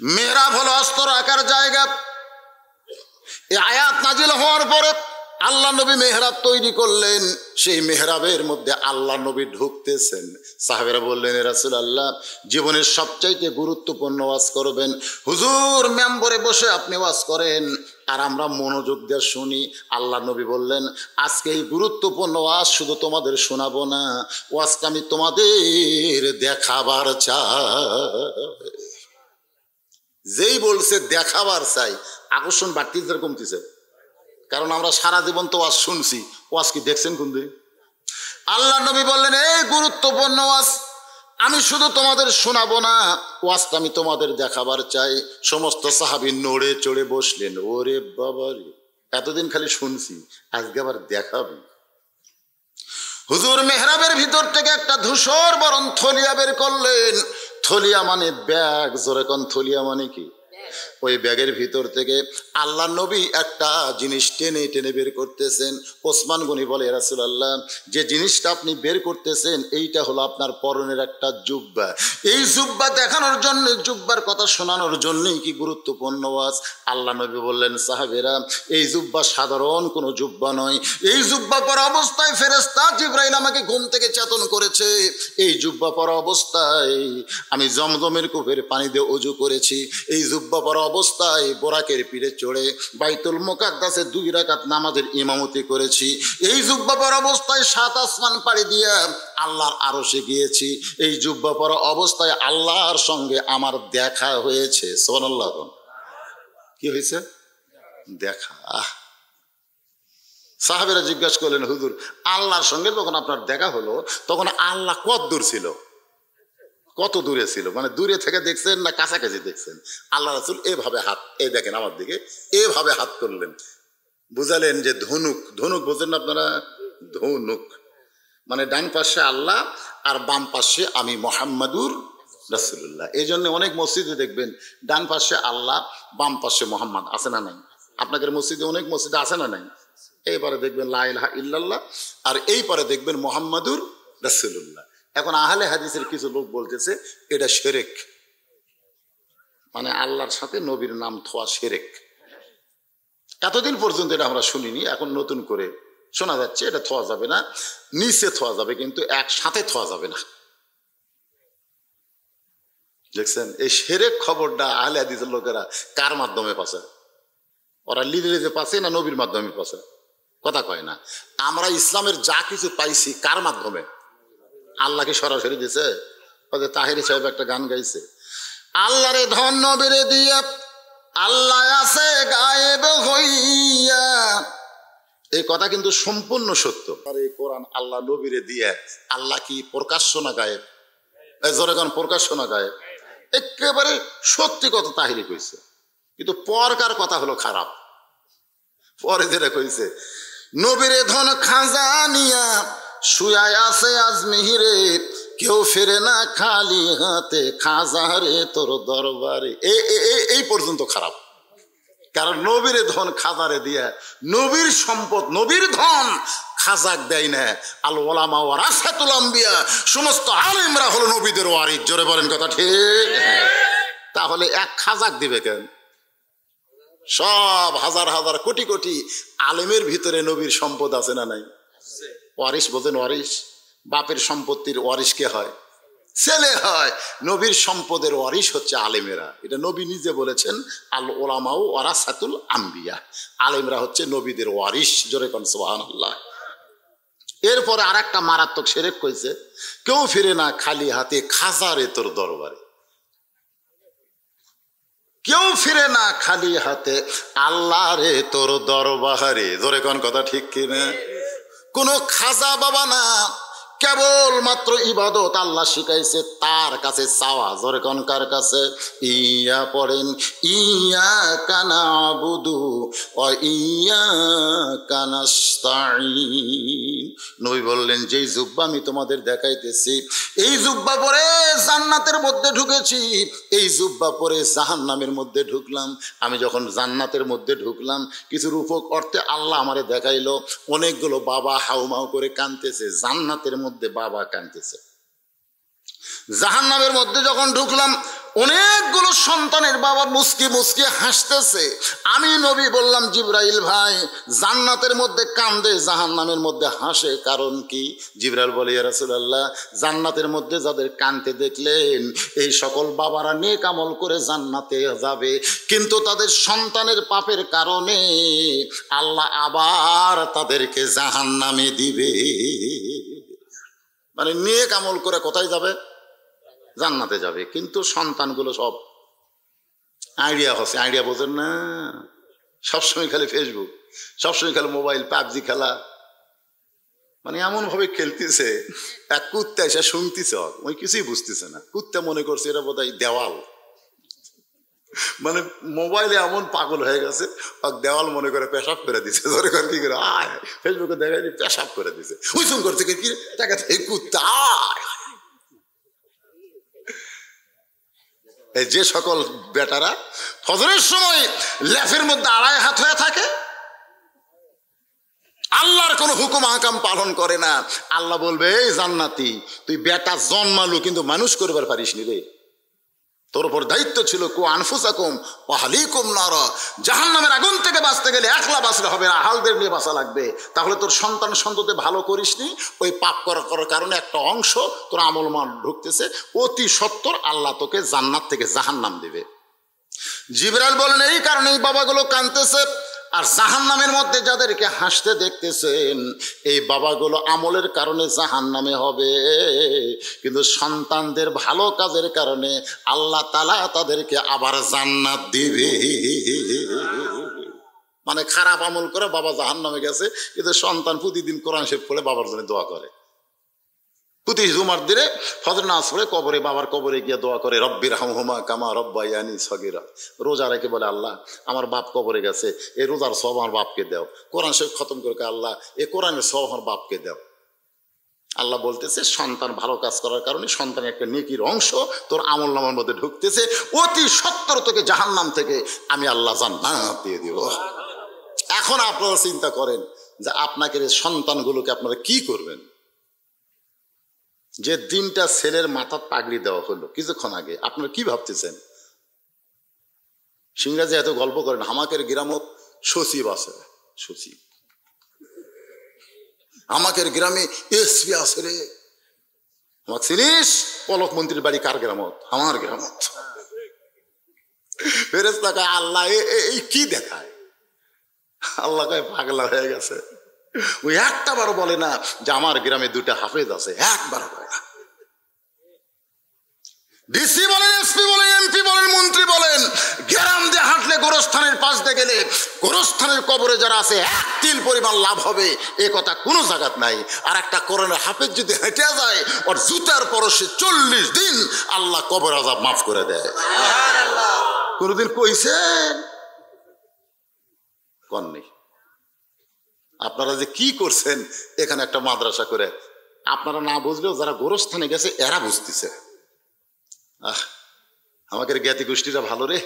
মেহরাব হলো অস্ত্র রাখার জায়গা। এই আয়াত নাজিল হওয়ার পরে আল্লাহ নবী মেহরাব তৈরি করলেন। সেই মেহরাবের মধ্যে আল্লাহ নবী ঢুকতেছেন। সাহাবেরা বললেন, এ রাসূলুল্লাহ, জীবনের সবচাইতে গুরুত্বপূর্ণ ওয়াজ করবেন, হুজুর মেম্বরে বসে আপনি ওয়াজ করেন আর আমরা মনোযোগ দিয়ে শুনি। আল্লাহ নবী বললেন, আজকে এই গুরুত্বপূর্ণ ওয়াজ শুধু তোমাদের শোনাবো না, ওয়াজটা আমি তোমাদের দেখাবার চাই। যেই বলছে দেখাবার চাই, আকর্ষণ বাড়তিছে কমতিছে? কারণ আমরা সারা জীবন তো ওয়াজ শুনছি, ওয়াজ কি দেখছেন কোন দিন? আল্লাহ নবী বললেন, এই গুরুত্বপূর্ণ ওয়াজ আমি শুধু তোমাদের শোনাবো না, ওয়াজটা আমি তোমাদের দেখাবার চাই। সমস্ত সাহাবী নড়ে চড়ে বসলেন। ওরে বাবারে, এতদিন খালি শুনছি, আজকে আবার দেখাবি। হুজুর মেহরাবের ভিতর থেকে একটা ধূসর বরণ থলিয়া বের করলেন। থলিয়া মানে ব্যাগ, জোরে কোন থলিয়া মানে কি? ওই ব্যাগের ভিতর থেকে আল্লাহ নবী একটা জিনিস টেনে টেনে বের করতেছেন। ওসমান গনি বলে, রাসূলুল্লাহ, যে জিনিসটা আপনি বের করতেছেন এইটা হলো আপনার পরনের একটা জুব্বা। এই জুব্বা দেখানোর জন্য, জুব্বার কথা শোনানোর জন্যই কি গুরুত্বপূর্ণ ওয়াজ? আল্লাহ নবী বললেন, সাহাবেরা, এই জুব্বা সাধারণ কোনো জুব্বা নয়। এই জুব্বা পরা অবস্থায় ফেরেশতা জিবরাইল আমাকে ঘুম থেকে চেতন করেছে। এই জুব্বা পরা অবস্থায় আমি জমজমের কূপের পানি দিয়ে ওযু করেছি। এই জুব্বা পরা অবস্থায় বোরাকের পিঠে চড়ে বাইতুল মুকাদ্দাসে 2 রাকাত নামাজের ইমামতি করেছি। এই জুব্বা পরা অবস্থায় 7 আসমান পাড়ি দিয়ে আল্লাহর আরশে গিয়েছি। এই জুব্বা পরা অবস্থায় আল্লাহর সঙ্গে আমার দেখা হয়েছে। সুবহানাল্লাহ। কি হয়েছে? দেখা। সাহাবেরা জিজ্ঞাসা করলেন, হুজুর আল্লাহর সঙ্গে যখন আপনার দেখা হলো তখন আল্লাহ কত দূর ছিল? কত দূরে ছিল? মানে দূরে থেকে দেখছেন না কাছাকাছি দেখছেন? আল্লাহ রাসূল এভাবে হাত, এই দেখেন আমার দিকে, এভাবে হাত করলেন, বুঝালেন যে ধনুক। ধনুক বোঝেন না আপনারা? ধনুক মানে ডান পাশে আল্লাহ আর বাম পাশে আমি মুহাম্মাদুর রাসূলুল্লাহ। এই জন্য অনেক মসজিদে দেখবেন ডান পাশে আল্লাহ, বাম পাশে মোহাম্মদ, আছে না নাই? আপনাদের মসজিদে অনেক মসজিদে আছে না নাই? এইবারে দেখবেন লা ইলাহা ইল্লাল্লাহ, আর এই পারে দেখবেন মুহাম্মাদুর রাসূলুল্লাহ। এখন আহলে হাদিসের কিছু লোক বলতেছে এটা শিরক, মানে আল্লাহর সাথে নবীর নাম থোয়া শিরক। এতদিন পর্যন্ত এটা আমরা শুনিনি, এখন নতুন করে শোনা যাচ্ছে এটা থোয়া যাবে না, নিচে থোয়া যাবে কিন্তু একসাথে থোয়া যাবে না। দেখছেন এই শিরক খবরটা আহলে হাদিসের লোকেরা কার মাধ্যমে পাচ্ছে? ওরা লিজে লিজে পাচ্ছে না নবীর মাধ্যমে পাচ্ছে? কথা কয় না। আমরা ইসলামের যা কিছু পাইছি কার মাধ্যমে? আল্লাহকে সরাসরি দিছে। তাহেরি সাহেব একটা গান গাইছে, আল্লাহরে ধন নবীরে দিয়া আল্লাহ আছে গায়েব হইয়া। এই কথা কিন্তু সম্পূর্ণ সত্য। আর এই কোরআন আল্লাহ নবীরে দিয়ে, আল্লাহ কি প্রকাশ্য না গায়েব? জোরে গান প্রকাশ্য না গায়েব? একেবারে সত্যি কথা তাহেরি কইছে, কিন্তু পরকার কথা হলো খারাপ। পরে যেটা কইছে, নবীরে ধন খাজা নিয়া শুয়ায় আছে আজমিহিরে, কেউ ফেরে না খালি হাতে, খাজারে তোর দরবারে। এই পর্যন্ত খারাপ। কারণ নবীরে ধন খাজারে দিয়া, নবীর সম্পদ নবীর ধন খাজাক দেয় না। আল ওলামা ওয়ারাসাতুল আম্বিয়া, সমস্ত আলেমরা হলো নবীদের ওয়ারিস। জোরে বলেন কথা ঠিক? তাহলে এক খাজাক দিবে কেন? সব হাজার হাজার কোটি কোটি আলেমের ভিতরে নবীর সম্পদ আছে না নাই? ওয়ারিস বোঝেন? ওয়ারিস বাপের সম্পত্তির ওয়ারিস কে হয়? ছেলে হয়। নবীর সম্পদের ওয়ারিস হচ্ছে আলেমেরা। এটা নবী নিজে বলেছেন, আল ওলামাউ ওয়ারাসাতুল আম্বিয়া, আলেমরা হচ্ছে নবীদের ওয়ারিস। জোরে কোন সুবহানাল্লাহ। এরপরে আর একটা মারাত্মক শিরক কইছে, কেউ ফিরে না খালি হাতে, খাজারে তোর দরবারে। কেউ ফিরে না খালি হাতে, আল্লাহ রে তোর দরবারে। জোরে কোন কথা ঠিক কিনা? কোনো খাজা বাবা না, কেবল মাত্র ইবাদত আল্লাহ শিখাইছে, তার কাছে চাওয়া। জোরে কোন কার কাছে? ইয়া পড়েন, ইয়া কানা আবুদু ও ইয়া কানাস্তাইন। নবী বললেন, যেই জুব্বা আমি তোমাদের দেখাইতেছি, এই জুব্বা পরে জান্নাতের মধ্যে ঢুকেছি, এই জুব্বা পরে জাহান্নামের মধ্যে ঢুকলাম। আমি যখন জান্নাতের মধ্যে ঢুকলাম, কিছু রূপক অর্থে আল্লাহ আমারে দেখাইলো, অনেকগুলো বাবা হাউমাউ করে কাঁদতেছে। জান্নাতের মধ্যে বাবা কাঁদতেছে। জাহান্নামের মধ্যে যখন ঢুকলাম, অনেকগুলো সন্তানের বাবা মুস্কি মুস্কি হাসতেছে। আমি নবী বললাম, জিবরাইল ভাই, জান্নাতের মধ্যে কান্দে, জাহান্নামের মধ্যে হাসে, কারণ কি? জিবরাইল বলে, ইয়া রাসূলুল্লাহ, জান্নাতের মধ্যে যাদের কাঁদতে দেখলেন এই সকল বাবারা নেক আমল করে জান্নাতে যাবে, কিন্তু তাদের সন্তানের পাপের কারণে আল্লাহ আবার তাদেরকে জাহান্নামে দিবে। মানে নেক আমল করে কোথায় যাবে? জান্নাতে যাবে, কিন্তু সন্তানগুলো সব আইডিয়া হচ্ছে, আইডিয়া বোঝেন না, সবসময় খালি ফেসবুক, সবসময় খালি মোবাইল, পাবজি খেলা, মানে এমন ভাবে খেলতেছে। এক কুত্তা এসে শুনতেছে, ওই কিছুই বুঝতেছে না। কুত্তা মনে করছে এটা বোধহয় দেওয়াল, মানে মোবাইলে এমন পাগল হয়ে গেছে, দেওয়াল মনে করে পেশাব করে দিছে। ধরে করে কি করে আয় ফেসবুকে দেখাই পেশাব করে দিছে, ওই সুম করছে কি টাকা কুত্তা। এই যে সকল বেটারা ফজরের সময় লেফের মধ্যে আড়াই হাত হয়ে থাকে, আল্লাহর কোনো হুকুম আহকাম পালন করে না, আল্লাহ বলবে, এই জান্নাতি, তুই বেটা জন্মালু কিন্তু মানুষ করবার পারিস নি রে, তোর উপর দায়িত্ব ছিল কু আনফুসাকুম ওয়া আহলিকুম নার, জাহান্নামের আগুন থেকে বাঁচতে গেলে একলা বাঁচলে হবে না, আহালদের নিয়ে বাঁচা লাগবে। তাহলে তোর সন্তান সন্ততি ভালো করিসনি, ওই পাপ করার কারণে একটা অংশ তোর আমল মান ঢুকতেছে, অতি সত্বর আল্লাহ তোকে জান্নাত থেকে জাহান্নাম দিবে। জিবরাইল বলেন, এই কারণেই বাবাগুলো কাঁদতেছে। আর জাহান্নামের মধ্যে যাদেরকে হাসতে দেখতেছেন এই বাবাগুলো আমলের কারণে জাহান্নামে হবে, কিন্তু সন্তানদের ভালো কাজের কারণে আল্লাহ তাআলা তাদেরকে আবার জান্নাত দিবে। মানে খারাপ আমল করে বাবা জাহান্নামে গেছে, কিন্তু সন্তান প্রতিদিন কোরআন শরীফ পড়ে বাবার জন্য দোয়া করে, প্রতি জুমার দিনে ফজর নামাজ পড়ে কবরে, বাবার কবরে গিয়ে দোয়া করে, রব্বির হামহুমা কামা রব্বায়ানি সগীরা। রোজা রেখে বলে, আল্লাহ আমার বাপ কবরে গেছে, এই রোজার সব আমার বাপকে দাও। কোরআন শরীফ খতম করে, আল্লাহ এই কোরআনের সব আমার বাপকে দাও। আল্লাহ বলতেছে, সন্তান ভালো কাজ করার কারণে সন্তানের একটা নেকির অংশ তোর আমল নামার মধ্যে ঢুকতেছে, অতি সত্তর তোকে জাহান্নাম থেকে আমি আল্লাহ জান্নাত দিয়ে দিব। এখন আপনারা চিন্তা করেন যে আপনাকে সন্তানগুলোকে আপনারা কি করবেন। যে দিনটা ছেলের মাথার পাগড়ি দেওয়া হলো কিছুক্ষণ আগে, আপনারা কি ভাবতেছেন? সিংরাজে এত গল্প করেন, আমাকের গ্রামত সচিব আছে, সচিব, আমাকের গ্রামে এসপি আছে রে, আমার চিনিস? পলক মন্ত্রীর বাড়ি কার গ্রামত? আমার গ্রামত। ফেরেশতা কয়, আল্লাহ এই কি দেখায়? আল্লাহ কয়, পাগলা হয়ে গেছে, ওই একটা বারো বলে না যে আমার গ্রামে দুটা হাফেজ আছে, একবার বলে না। ডিসি বলেন, এসপি বলেন, এমপি বলেন, মন্ত্রী বলেন, গ্রাম দিয়ে হাঁটলে গোরস্থানের পাশ দিয়ে গেলে গোরস্থানের কবরে যারা আছে এক তিল পরিমাণ লাভ হবে, এ কথা কোনো জায়গাত নাই। আর একটা কোরআনের হাফেজ যদি হেঁটে যায়, ওর জুতার পরশে 40 দিন আল্লাহ কবর আযাব মাফ করে দেয়। কোনদিন কইছেন? কননি। আপনারা যে কি করছেন এখানে একটা মাদ্রাসা করে, আপনারা না বুঝলেও যারা গোরস্থানে গেছে এরা বুঝতেছে। আমাদের জ্ঞাতি গোষ্ঠীরা ভালো রে,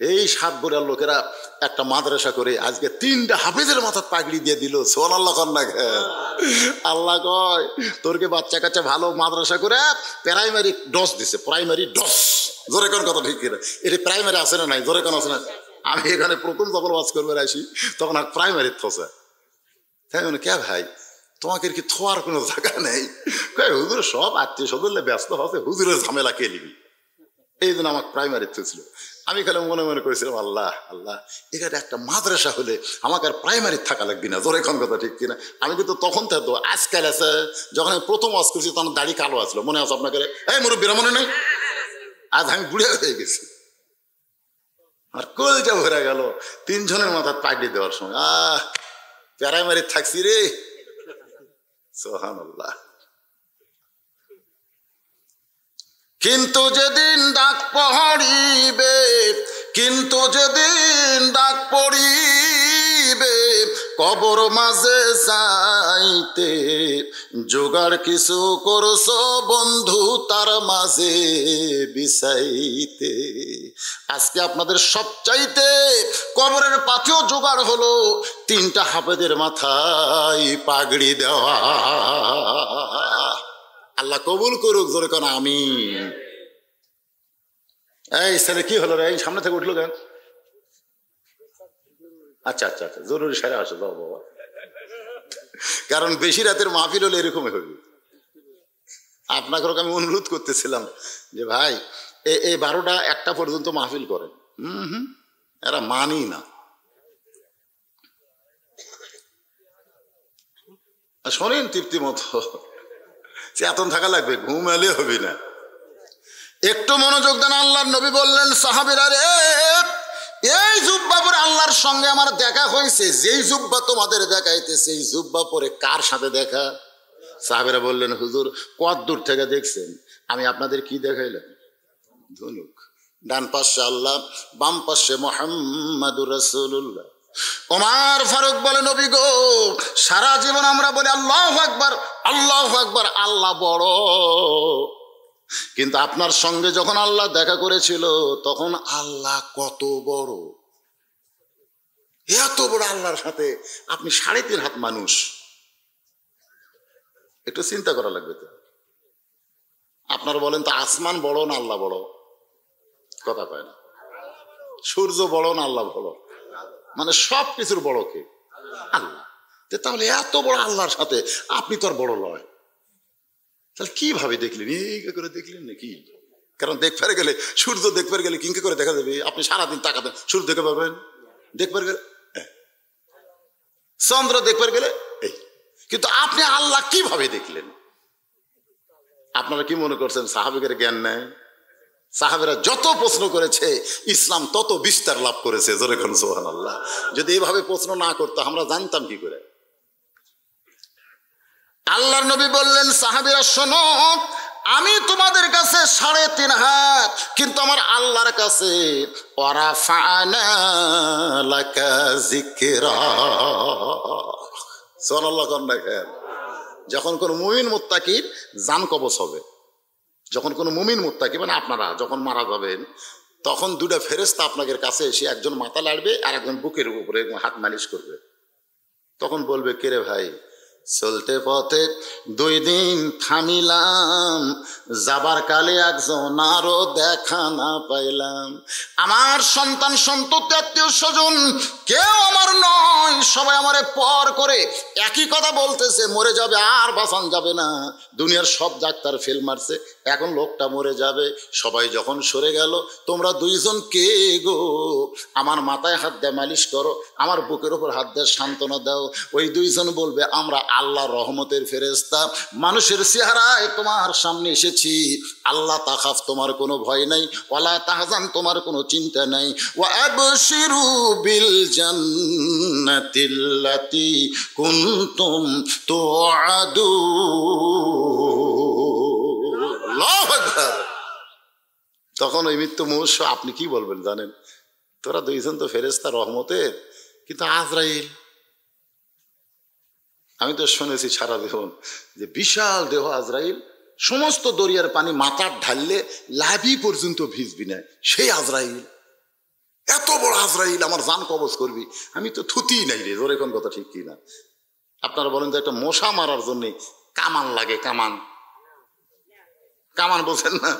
এই 7 বোরার লোকেরা একটা মাদ্রাসা করে আজকে 3টা হাফেজের মাথার পাগড়ি দিয়ে দিল। সুবহানাল্লাহ কন্যা। আল্লাহ কয়, তোরকে বাচ্চা কাচ্চা ভালো মাদ্রাসা করে প্রাইমারি ডস দিছে, প্রাইমারি ডস। জোরে কোন কথা ঠিক কিনা? এটা প্রাইমারি আছে না নাই? জোরে কোন আছে না? আমি এখানে প্রথম যখন ওয়াজ করবে আসি তখন আর প্রাইমারি থসে, তাই মানে কে ভাই তোমাকে কি থোয়ার কোনো জায়গা নেই? হুজুর সব আত্মীয় স্বজন ব্যস্ত হচ্ছে, হুজুরের ঝামেলা কে নিবি? এই জন্য আমার প্রাইমারি ছিল। আমি খালি মনে মনে করেছিলাম, আল্লাহ আল্লাহ, এখানে একটা মাদ্রাসা হলে আমাকে আর প্রাইমারি থাকা লাগবে না। জোরে কোন কথা ঠিক কিনা? আমি কিন্তু তখন থাকতো, আজকাল আছে, যখন আমি প্রথম ওয়াজ করছি তখন দাড়ি কালো আসলো, মনে আছে আপনাকে? এই মুরব্বীরা মনে নেই? আজ আমি বুড়ে হয়ে গেছি, আর কলজা ভরে গেল 3 জনের মাথার পাগড়ি দেওয়ার সময়। প্রাইমারি থাকছি রে। সুবহানাল্লাহ। কিন্তু যেদিন ডাক পড়িবে, কিন্তু যেদিন ডাক পড়িবে কবর মাঝে যাইতে, জোগাড় কিছু করছো বন্ধু তার মাঝে বিছাইতে। আজকে আপনাদের সবচাইতে কবরের পাথেও জোগাড় হলো 3টা হাফেজের মাথায় পাগড়ি দেওয়া। আল্লাহ কবুল করুক, জোরে কোন আমিন। এই ছেলে কি হলো রে, এই সামনে থেকে উঠলো কেন? আচ্ছা আচ্ছা আচ্ছা, জরুরি সারা আসো, যাও বাবা। কারণ বেশি রাতের মাহফিল হলে এরকমই হবে। আপনাকে আমি অনুরোধ করতেছিলাম যে ভাই এই 12টা 1টা পর্যন্ত মাহফিল করেন। এরা মানি না। শোনেন তৃপ্তি মতো, চেতন থাকা লাগবে, ঘুম এলে হবে না। একটু মনোযোগ দেন। আল্লাহর নবী বললেন সাহাবীরা রে, এই জুব্বা পরে আল্লাহর সঙ্গে আমার দেখা হয়েছে। যেই জুব্বা তোমাদের দেখাইতেছে এই জুব্বা পরে কার সাথে দেখা? সাহাবীরা বললেন হুজুর কত দূর থেকে দেখছেন? আমি আপনাদের কি দেখাইলাম? ধনুক। ডান পাশে আল্লাহ, বাম পাশে মুহাম্মাদুর রাসূলুল্লাহ। ওমর ফারুক বলে নবী গো, সারা জীবন আমরা বলি আল্লাহু আকবার আল্লাহু আকবার, আল্লাহ বড়, কিন্তু আপনার সঙ্গে যখন আল্লাহ দেখা করেছিল তখন আল্লাহ কত বড়। এত বড় আল্লাহর সাথে আপনি 3.5 হাত মানুষ। একটু চিন্তা করা লাগবে তো। আপনারা বলেন তো আসমান বড় না আল্লাহ বড়? কথা কয় না। সূর্য বড় না আল্লাহ বড়? মানে সব কিছুর বড় কে? আল্লাহ। তাহলে এত বড় আল্লাহর সাথে আপনি তো আর বড় নয়, তাহলে কিভাবে দেখলেন? এই করে দেখলেন নাকি? কারণ দেখতে গেলে, সূর্য দেখতে গেলে কিংকে করে দেখা যাবে? আপনি সারাদিন তাকাবেন, সূর্য দেখে পাবেন, দেখতে গেলে চন্দ্র দেখতে গেলে এই, কিন্তু আপনি আল্লাহ কিভাবে দেখলেন? আপনারা কি মনে করছেন সাহাবীদের জ্ঞান নেই? সাহাবীরা যত প্রশ্ন করেছে ইসলাম তত বিস্তার লাভ করেছে। জোরে কোন সুবহানাল্লাহ। যদি এভাবে প্রশ্ন না করতো আমরা জানতাম কি করে? আল্লাহর নবী বললেন সাহাবীরা শোনো, আমি তোমাদের কাছে 3.5 হাত, কিন্তু আমার আল্লাহর কাছে ওয়ারাফা'না লাকা যিকরা। সুবহানাল্লাহ। কোন দেখেন, যখন কোন মুমিন মুত্তাকির জান কবজ হবে, যখন কোন মুমিন মুত্তাকি মানে আপনারা যখন মারা যাবেন, তখন 2টা ফেরেশতা আপনাদের কাছে এসে একজন মাথা লাড়বে আর একজন বুকের উপরে হাত মালিশ করবে। তখন বলবে কে রে ভাই, চলতে পথে 2 দিন থামিলাম, যাবার কালে একজন আরো দেখা না পাইলাম। আমার সন্তান সন্ততি আত্মীয় স্বজন কেউ আমার নয়, সবাই আমারে পর করে একই কথা বলতেছে, মরে যাবে আর বাঁচান যাবে না। দুনিয়ার সব ডাক্তার ফেল মারছে, এখন লোকটা মরে যাবে। সবাই যখন সরে গেল, তোমরা 2 জন কে গো? আমার মাথায় হাত দিয়ে মালিশ করো, আমার বুকের উপর হাত দিয়ে সান্ত্বনা দাও। ওই 2 জন বলবে আমরা আল্লাহর রহমতের ফেরেশতা, মানুষের চেহারায় তোমার সামনে এসেছি। আল্লাহ তাখাফ, তোমার কোনো ভয় নাই, ওয়ালা তাহজান, তোমার কোনো চিন্তা নাই। ওয়া আবশিরু বিল জান্নাতিল্লাতী কুনতুম তুআদুন। আল্লাহু আকবার। তখন ওই মৃত্যু মুহূর্ত আপনি কি বলবেন জানেন? তোরা 2 জন তো ফেরেশতা রহমতের, কিন্তু আজরাইল। আমি তো শুনেছি সারা জীবন যে বিশাল দেহ আজরাইল, সমস্ত দরিয়ার পানি মাথার ঢাললে লাভি পর্যন্ত ভিজবি না, সেই আজরাইল। এত বড় আজরাইল আমার জান কবজ করবি, আমি তো থুতি নাই রে। জোরে কোন কথা ঠিক কি না? আপনারা বলেন যে একটা মশা মারার জন্য কামান লাগে, কামান, কামান বোঝেন না?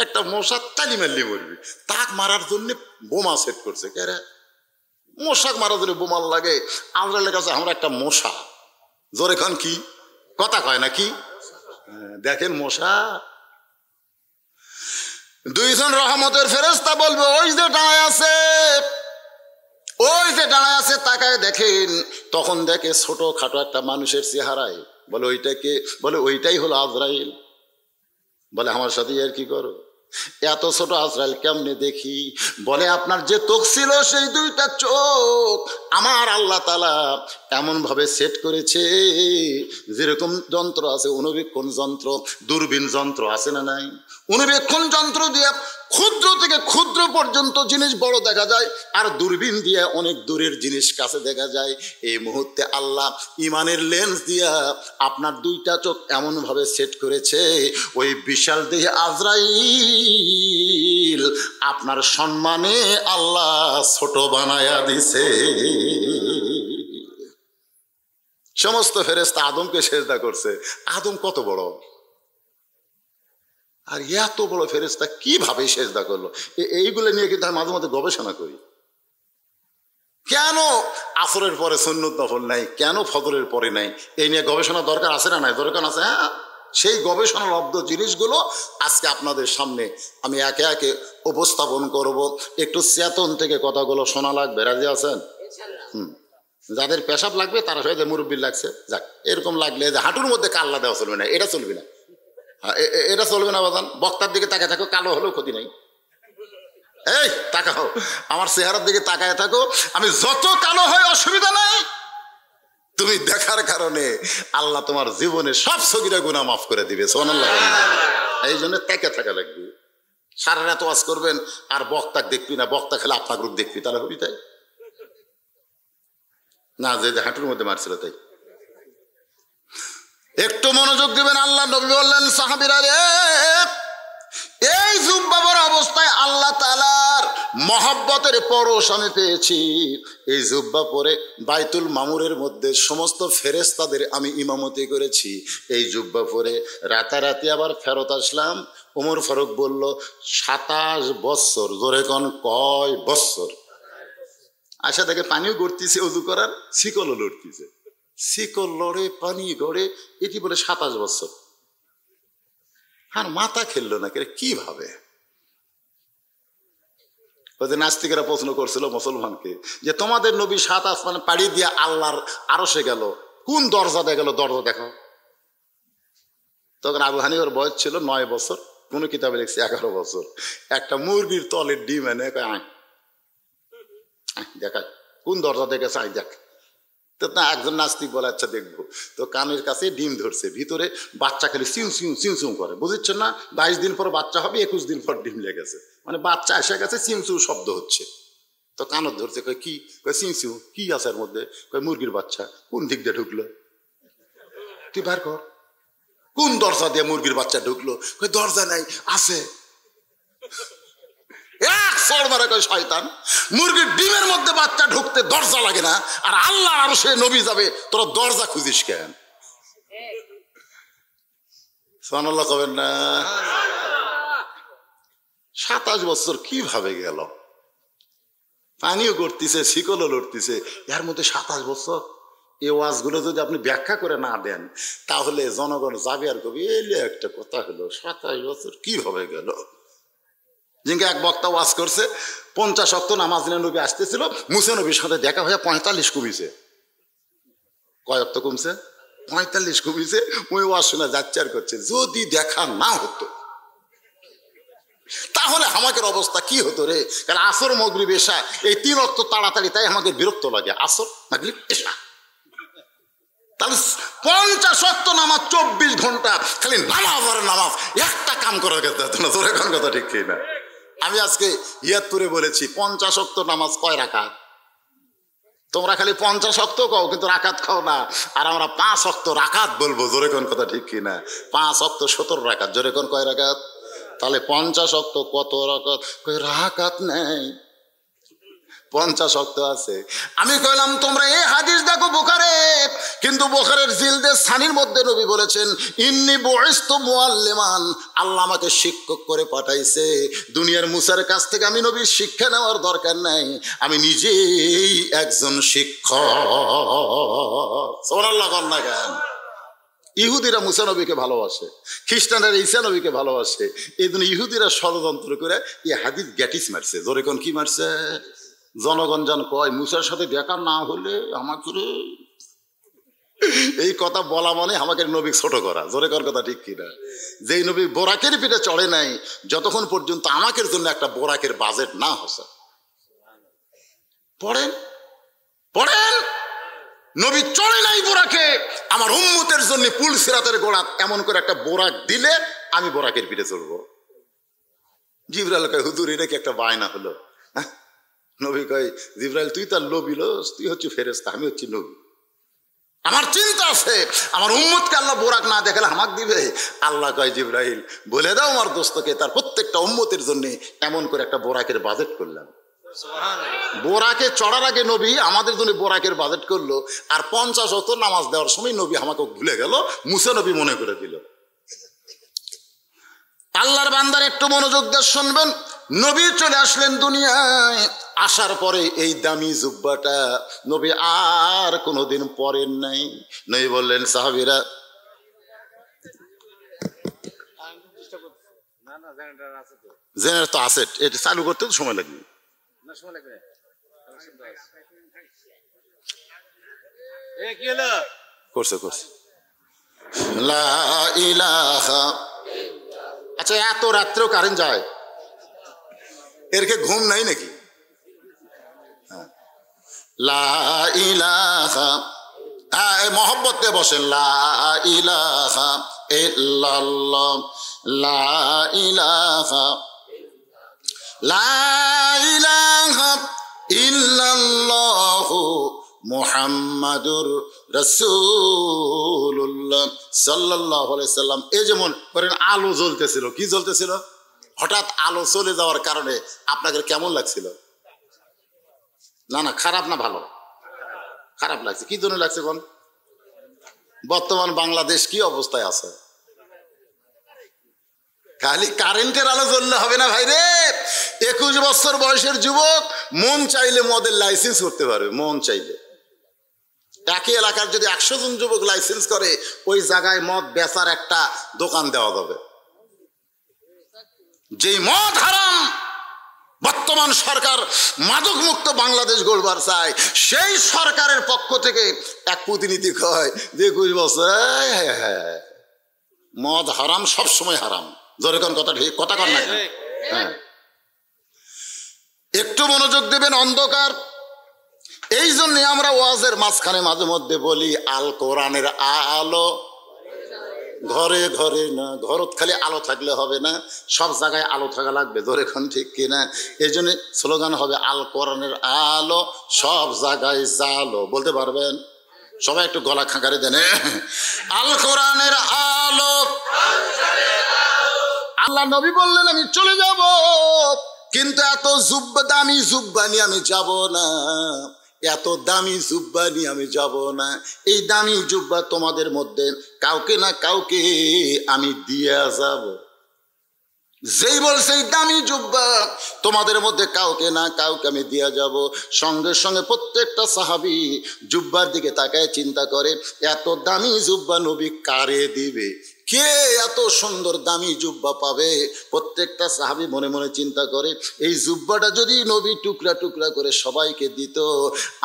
একটা মশা তালি মারলি মরবি, তাক মারার জন্য বোমা সেট করছে। কে রে? মশাক মারার জন্য বোমার লাগে। আজরাইলের কাছে আমরা একটা মশা। জোরে খান কি কথা কয় না কি? দেখেন মশা। 2 জন রহমতের ফেরেশতা বলবে ওই যে দাঁড়ায় আছে, ওই যে দাঁড়ায় আছে, তাকায় দেখেন। তখন দেখে ছোট খাটো একটা মানুষের চেহারায়। বলে ওইটাকে, বলে ওইটাই হলো আজরাইল। বলে আমার সাথে আর কি করো? এত ছোট আজরাইল কেমনে দেখি? বলে আপনার যে চোখ ছিল সেই 2টা চোখ আমার আল্লাহ তাআলা এমন ভাবে সেট করেছে, যেরকম যন্ত্র আছে, অনুবীক্ষণ যন্ত্র, দূরবীন যন্ত্র আছে না নাই? অনুবীক্ষণ যন্ত্র দিয়ে ক্ষুদ্র থেকে ক্ষুদ্র পর্যন্ত জিনিস বড় দেখা যায়, আর দূরবীন দিয়ে অনেক দূরের জিনিস কাছে দেখা যায়। এই মুহূর্তে আল্লাহ ইমানের লেন্স দিয়া আপনার 2টা চোখ এমন ভাবে সেট করেছে, ওই বিশাল দেহে আজরাইল আপনার সম্মানে আল্লাহ ছোট বানায়া দিছে। সমস্ত ফেরেশতা আদমকে সেজদা করছে। আদম কত বড়? আর এত বড় ফেরেশতা কিভাবে সেজদা করলো, এইগুলো নিয়ে কিন্তু আমি মাঝে মাঝে গবেষণা করি। কেন আসরের পরে সুন্নত নফল নাই, কেন ফজরের পরে নাই, এই নিয়ে গবেষণা দরকার আছে না নাই? দরকার আছে। হ্যাঁ, সেই গবেষণালব্ধ জিনিসগুলো আজকে আপনাদের সামনে আমি একে একে উপস্থাপন করব। একটু চেতন থেকে কথাগুলো শোনা লাগবে, রাজি আছেন? যাদের পেশাব লাগবে তারা সবাই যে মুরব্বির লাগছে যাক, এরকম লাগলে যে হাঁটুর মধ্যে কাল্লা দেওয়া চলবে না, এটা চলবে না। এটা চলবে না বাজান। বক্তার দিকে তাকায় থাকো, কালো হলেও ক্ষতি নাই। এই তাকাও, আমার চেহারার দিকে তাকায় থাকো, আমি যত কালো হয় অসুবিধা নাই। তুমি দেখার কারণে আল্লাহ তোমার জীবনে সব সগীরা গুনাহ মাফ করে দিবে। সুবহানাল্লাহ। এই জন্য তাকে থাকা লাগবে। সারা রাত ওয়াজ করবেন আর বক্তা দেখবি না, বক্তা খেলে আপনার গ্রুপ দেখবি, তাহলে হবি তাই না? যে হাঁটুর মধ্যে মারছিল তাই। একটু মনোযোগ দিবেন। আল্লাহ নবী বললেন, সাহাবীরা রে, এই জুব্বাবর অবস্থায় আল্লাহ তাআলার মহব্বতের পরশ আমি পেয়েছি। এই জুব্বা পরে বাইতুল মামুরের মধ্যে সমস্ত ফেরেশতাদের আমি ইমামতি করেছি। এই জুব্বা পরে রাতারাতি আবার ফেরত আসলাম। ওমর ফারুক বলল, 27 বছর। জোরে কোন, কয় বছর? আশা থেকে পানিও গড়তিছে, উজু করার শিকলও লড়তিছে, শিকল লড়ে, পানি গড়ে, এটি বলে 27 বছর। আর মাথা খেললো না, কিভাবে? নাস্তিকেরা প্রশ্ন করছিল মুসলমানকে যে তোমাদের নবী 7 আসমান পাড়ি দিয়ে আল্লাহর আরশে গেল, কোন দরজা দিয়ে গেল, দরজা দেখো। তখন আবু হানিফার বয়স ছিল 9 বছর, কোন কিতাবে লিখছে 11 বছর। একটা মুরগির তলের ডিম এনে দেখা কোন দরজা দেখেছে, আই দেখ। তো না, একজন নাস্তিক বলে আচ্ছা দেখবো। তো কানের কাছে ডিম ধরছে, ভিতরে বাচ্চা খালি সিউ সিউ সিউ সিউ করে, বুঝছেন না? 22 দিন পর বাচ্চা হবে, 21 দিন পর ডিম লেগেছে, মানে বাচ্চা এসে গেছে, সিউ সিউ শব্দ হচ্ছে। তো কানত ধরছে, কয় কি? কয় সিউ সিউ। কি আছে এর মধ্যে? কয় মুরগির বাচ্চা। কোন দিক দিয়ে ঢুকলো? তুই বার কর। কোন দরজা দিয়ে মুরগির বাচ্চা ঢুকলো? কয় দরজা নাই, আছে। শয়তান, মুরগির ডিমের মধ্যে বাচ্চা ঢুকতে দরজা লাগে না, আর আল্লাহ আর সে নবী যাবে, তোরা দরজা খুঁজিস কেন? সুবহানাল্লাহ কবেন না? 27 বছর কিভাবে গেল? পানিও করতেছে, শিকলও লড়তেছে, এর মধ্যে 27 বছর। এই ওয়াজগুলো যদি আপনি ব্যাখ্যা করে না দেন, তাহলে জনগণ যাবে আর কবি এলে একটা কথা হলো, 27 বছর কিভাবে গেল? জিঙ্কে এক বক্তা ওয়াজ করছে, 50 ওয়াক্ত নামাজ নবী আসতেছিল, মুসা নবীর সাথে দেখা হয়ে 45 কমিছে। কয় ওয়াক্ত কমছে? 45 কমিছে। ওই ওয়াজ শোনা যাচ্চার করছে, যদি দেখা না হতো তাহলে আমাদের অবস্থা কি হতো রে? কারণ আসর, মাগরিব, এশা এই 3 ওয়াক্ত তাড়াতাড়ি, তাই আমাদের বিরক্ত লাগে। আসর, মাগরিব, এশা, তাহলে 50 ওয়াক্ত নামাজ 24 ঘন্টা খালি নামাজ আর নামাজ, একটা কাম করা গেছে না। তোর এখন কথা ঠিক না? আমি আজকে ইয়াত্তরে বলেছি 50 ওয়াক্ত নামাজ কয় রাকাত? তোমরা খালি 50 ওয়াক্ত কও, কিন্তু রাকাত খাও না। আর আমরা 5 ওয়াক্ত রাকাত বলবো, জোরে কোন কথা ঠিক কিনা? 5 ওয়াক্ত 17 রাকাত, জোরে কোন কয় রাকাত? তাহলে 50 ওয়াক্ত কত রাকাত? কই রাকাত নেই, 50 ওয়াক্ত আছে। আমি কইলাম তোমরা এই হাদিস দেখো বুখারে, কিন্তু বুখারের জিলদে সানির মধ্যে নবী বলেছেন, ইন্নী বুইসতু মুআল্লিমান, আল্লাহ আমাকে শিক্ষক করে পাঠাইছে। দুনিয়ার মুসার কাছ থেকে আমি নবীর শিক্ষা নেওয়ার দরকার নাই, আমি নিজেই একজন শিক্ষক। সুবহানাল্লাহ কন্যা গান। ইহুদিরা মুসা নবীকে ভালোবাসে, খ্রিস্টানরা ঈসা নবীকে ভালোবাসে। এই জন্য ইহুদিরা ষড়যন্ত্র করে এই হাদিস গ্যাটিস মারছে। জোরে কোন কি মারছে? জনগণ যান কয় মুসার সাথে দেখা না হলে আমাকে, এই কথা বলা মানে আমাকে নবী ছোট করা। জোরে কর কথা ঠিক কিনা? যেই নবী বোরাকের পিঠে চড়ে নাই, যতক্ষণ পর্যন্ত আমাদের জন্য একটা বোরাকের বাজেট না হসে। পড়েন পড়েন, নবী চড়ে নাই বোরাকে, আমার উম্মতের জন্য পুল সিরাতের গোড়া এমন করে একটা বোরাক দিলে আমি বোরাকের পিঠে চড়বো। জিবরাইল কয় হুজুর এটা কি একটা বায়না হলো? নবী কয় জিবরাইল তুই তার নবী লস, তুই হচ্ছে ফেরেশতা, আমি হচ্ছি নবী। আমার চিন্তা আছে আমার উম্মতকে আল্লাহ বোরাক না দেখালে আমাকে দিবে। আল্লাহ কয় জিবরাইল বলে দাও আমার দোস্তকে তার প্রত্যেকটা উম্মতের জন্য এমন করে একটা বোরাকের বাজেট করলাম। বোরাকে চড়ার আগে নবী আমাদের জন্য বোরাকের বাজেট করলো, আর 50 ওয়াক্ত নামাজ দেওয়ার সময় নবী আমাকে ভুলে গেল, মুসা নবী মনে করে দিল। আল্লাহর বান্দার একটু মনোযোগ দিয়ে শুনবেন। নবী চলে আসলেন দুনিয়ায়, আসার পরে এই দামি জুব্বাটা নবী আর কোনোদিন পরেন নাই। নবী বললেন সাহাবীরা, জেনারেটর তো আছে, এটা চালু করতে তো সময় লাগবে। করছে করছে লা ইলাহা। আচ্ছা, এত রাত্রেও কারেন্ট যায়, এর কে ঘুম নাই নাকি? লা ইলাহা, হ্যাঁ মহব্বত দিয়ে বসেন। লা ইলাহা ইল্লাল্লাহ, লা ইলাহা, লা ইলাহা ইল্লাল্লাহু মুহাম্মাদুর রাসূলুল্লাহ সাল্লাল্লাহু আলাইহি সাল্লাম। এই যেমন করেন আলো জ্বলতেছিল, কি জ্বলতেছিল? হঠাৎ আলো চলে যাওয়ার কারণে আপনাদের কেমন লাগছিল? না না, খারাপ না ভালো? খারাপ লাগছে। কি জন্য লাগছে কোন? বর্তমান বাংলাদেশ কি অবস্থায় আছে? খালি কারেন্টের আলো জ্বললে হবে না ভাই রে। 21 বছর বয়সের যুবক মন চাইলে মদের লাইসেন্স করতে পারবে, মন চাইলে। একই এলাকার যদি 100 জন যুবক লাইসেন্স করে, ওই জায়গায় মদ বেচার একটা দোকান দেওয়া যাবে। যেই মদ হারাম, বর্তমান সরকার মাদক মুক্ত বাংলাদেশ গড়বার চায়, সেই সরকারের পক্ষ থেকে এক প্রতিনিধি কয় 21 বছর মদ হারাম, সব সময় হারাম। জোরে কোন কথা ঠিক, কথা কর না? হ্যাঁ, একটু মনোযোগ দেবেন। অন্ধকার, এই জন্য আমরা ওয়াজের মাঝখানে মাঝে মধ্যে বলি আল কোরআনের আলো ঘরে ঘরে না। ঘরত খালি আলো থাকলে হবে না, সব জায়গায় আলো থাকা লাগবে। ধরে এখন ঠিক কিনা? এই জন্য স্লোগান হবে আল কোরআনের আলো সব জায়গায় জালো। বলতে পারবেন? সবাই একটু গলা খাঁকারে দেন। আল কোরআনের আলো। আল্লাহ নবী বললেন আমি চলে যাব, কিন্তু এত জুব্বা, দামি জুব্বা নিয়ে আমি যাব না, এত দামি জুব্বা নিয়ে আমি যাব না। এই দামি জুব্বা তোমাদের মধ্যে কাউকে না কাউকে আমি দিয়ে যাব। যেই বলছে এই দামি জুব্বা তোমাদের মধ্যে কাউকে না কাউকে আমি দিয়ে যাব, সঙ্গে সঙ্গে প্রত্যেকটা সাহাবী জুব্বার দিকে তাকায় চিন্তা করে এত দামি জুব্বা নবী কারে দিবে, কে এত সুন্দর দামি জুব্বা পাবে? প্রত্যেকটা সাহাবী মনে মনে চিন্তা করে এই জুব্বাটা যদি নবী টুকরা টুকরা করে সবাইকে দিত,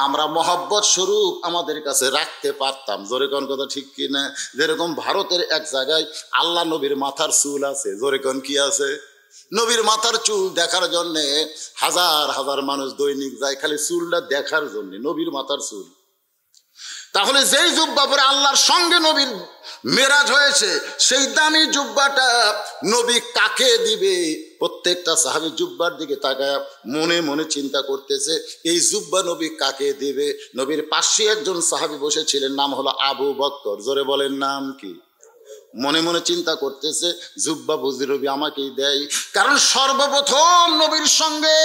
আমরা মহব্বত স্বরূপ আমাদের কাছে রাখতে পারতাম। জোরে কোন কথা ঠিক কিনা? যেরকম ভারতের এক জায়গায় আল্লাহ নবীর মাথার চুল আছে। জোরে কোন কি আছে? নবীর মাথার চুল দেখার জন্যে হাজার হাজার মানুষ দৈনিক যায় খালি চুলটা দেখার জন্য, নবীর মাথার চুল। তাহলে যেই জুব্বা পরে আল্লাহর সঙ্গে নবীর মেরাজ হয়েছে, সেই দামি জুব্বাটা নবী কাকে দিবে? প্রত্যেকটা সাহাবী জুব্বার দিকে তাকায় মনে মনে চিন্তা করতেছে এই জুব্বা নবী কাকে দিবে। নবীর পাশে একজন সাহাবী বসেছিলেন, নাম হলো আবু বকর। জোরে বলেন নাম কি? মনে মনে চিন্তা করতেছে জুব্বা বুঝি নবী আমাকেই দেয়, কারণ সর্বপ্রথম নবীর সঙ্গে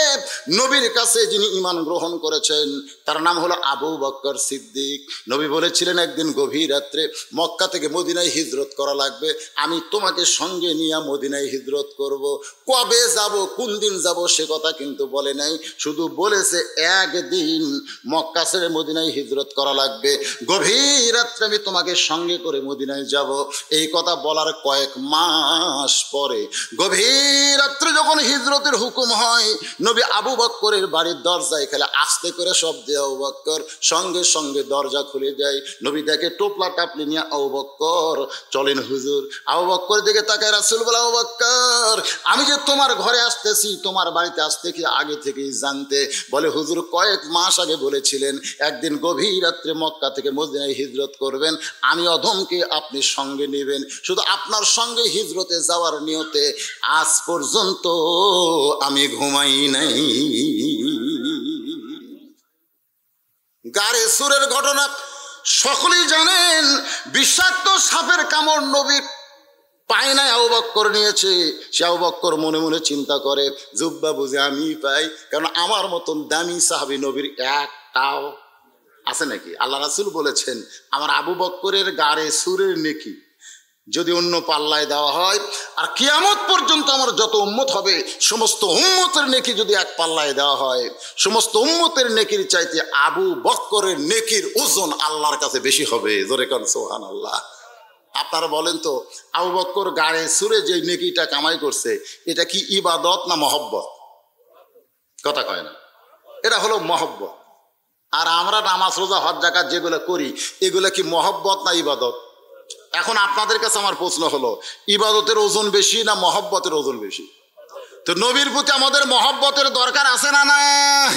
নবীর কাছে যিনি ঈমান গ্রহণ করেছেন তার নাম হলো আবু বকর সিদ্দিক। নবী বলেছিলেন একদিন গভীর রাত্রে মক্কা থেকে মদিনায় হিজরত করা লাগবে, আমি তোমাকে সঙ্গে নিয়ে মদিনায় হিজরত করব। কবে যাব, কোন দিন যাব সে কথা কিন্তু বলে নাই, শুধু বলেছে একদিন মক্কা ছেড়ে মদিনায় হিজরত করা লাগবে, গভীর রাত্রে আমি তোমাকে সঙ্গে করে মদিনায় যাব। এই কথা বলার কয়েক মাস পরে গভীর রাত্রে যখন হিজরতের হুকুম হয়, নবী আবু বকরের বাড়ির দরজায় খেলে আস্তে করে শব্দে আবু বকর, সঙ্গে সঙ্গে দরজা খুলে যায়। নবী দেখে টোপলা টাপলি নিয়ে আবু বকর চলেন হুজুর। আবু বকর দিকে তাকায় রাসূল বলে আবু বকর আমি যে তোমার ঘরে আসতেছি, তোমার বাড়িতে আসতে কি আগে থেকেই জানতে? বলে হুজুর কয়েক মাস আগে বলেছিলেন একদিন গভীর রাত্রে মক্কা থেকে মদিনায় হিজরত করবেন, আমি অধমকে আপনি সঙ্গে নেবেন, শুধু আপনার সঙ্গে হিজরতে যাওয়ার নিয়তে আজ পর্যন্ত আমি ঘুমাই নাই। গারে সুরের ঘটনা সকলেই জানেন, বিষাক্ত সাপের কামড় নবীর পায় নাই, আবু বকর নিয়েছে। সে আবু বকর মনে মনে চিন্তা করে জুব্বা বুঝে আমি পাই, কারণ আমার মতন দামি সাহাবী নবীর একটাও আছে নাকি? আল্লাহ রাসূল বলেছেন আমার আবু বকরের গারে সুরের নেকি যদি অন্য পাল্লায় দেওয়া হয়, আর কিয়ামত পর্যন্ত আমার যত উম্মত হবে সমস্ত উম্মতের নেকি যদি এক পাল্লায় দেওয়া হয়, সমস্ত উম্মতের নেকির চাইতে আবু বকরের নেকির ওজন আল্লাহর কাছে বেশি হবে। জোরে কান সুবহানাল্লাহ। আপনারা বলেন তো, আবু বকর গাড়ে সুরে যে নেকিটা কামাই করছে, এটা কি ইবাদত না মহব্বত? কথা কয় না, এটা হলো মহব্বত। আর আমরা নামাজ রোজা হজ যাকাত যেগুলো করি, এগুলো কি মহব্বত না ইবাদত? এখন আপনাদের কাছে আমার প্রশ্ন হলো, ইবাদতের ওজন বেশি না মহব্বতের ওজন বেশি? তো নবীর প্রতি আমাদের মহব্বতের দরকার আছে না নাই?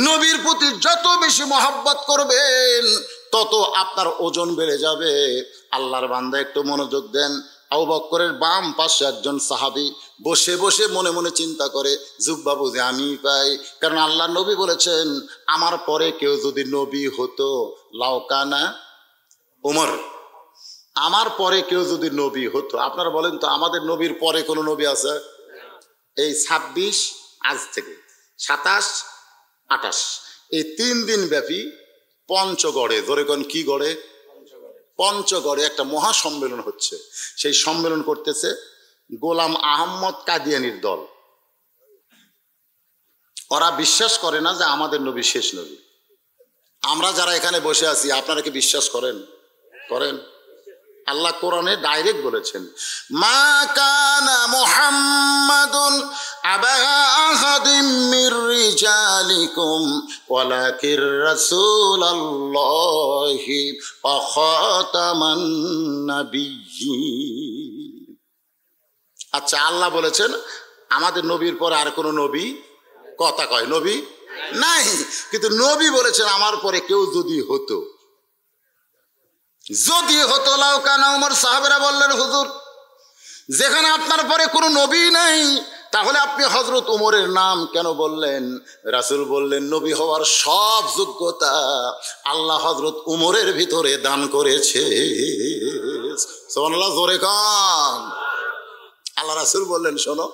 নবীর প্রতি যত বেশি মহব্বত করবেন তত আপনার ওজন বেড়ে যাবে। আল্লাহর বান্দা একটু মনোযোগ দেন। আবু বকরের বাম পাশে একজন সাহাবী বসে বসে মনে মনে চিন্তা করে, জুব্বা বুঝি আমি পাই। কারণ আল্লাহ নবী বলেছেন, আমার পরে কেউ যদি নবী হতো, লাউকানা ওমর, আমার পরে কেউ যদি নবী হতো। আপনারা বলেন তো, আমাদের নবীর পরে কোনো নবী আছে? এই 26 আজ থেকে 27, 28 এই 3 দিন ব্যাপী পঞ্চগড়ে, ধরে কোন কি গড়ে? পঞ্চগড়ে একটা মহাসম্মেলন হচ্ছে। সেই সম্মেলন করতেছে গোলাম আহমদ কাদিয়ানির দল। ওরা বিশ্বাস করে না যে আমাদের নবী শেষ নবী। আমরা যারা এখানে বসে আছি, আপনারা কি বিশ্বাস করেন? করেন? আল্লাহ কোরআনে ডাইরেক্ট বলেছেন, মা কানা মুহাম্মাদুন আবা আহাদিম মির রিজালিকুম ওয়ালাকির রাসূলুল্লাহি ওয়া খাতামান নাবিয়্যিন। আচ্ছা, আল্লাহ বলেছেন আমাদের নবীর পরে আর কোনো নবী, কথা কয়, নবী নাই। কিন্তু নবী বলেছেন আমার পরে কেউ যদি হতো, যদি হতো লাউকানা ওমর। সাহাবেরা বললেন, হুজুর যেখানে আপনার পরে কোনো নবী নাই, তাহলে আপনি হযরত ওমরের নাম কেন বললেন? রাসূল বললেন, নবী হওয়ার সব যোগ্যতা আল্লাহ হযরত ওমরের ভিতরে দান করেছে। সুবহানাল্লাহ, জোরে কান। আল্লাহ রাসূল বললেন, শোনো,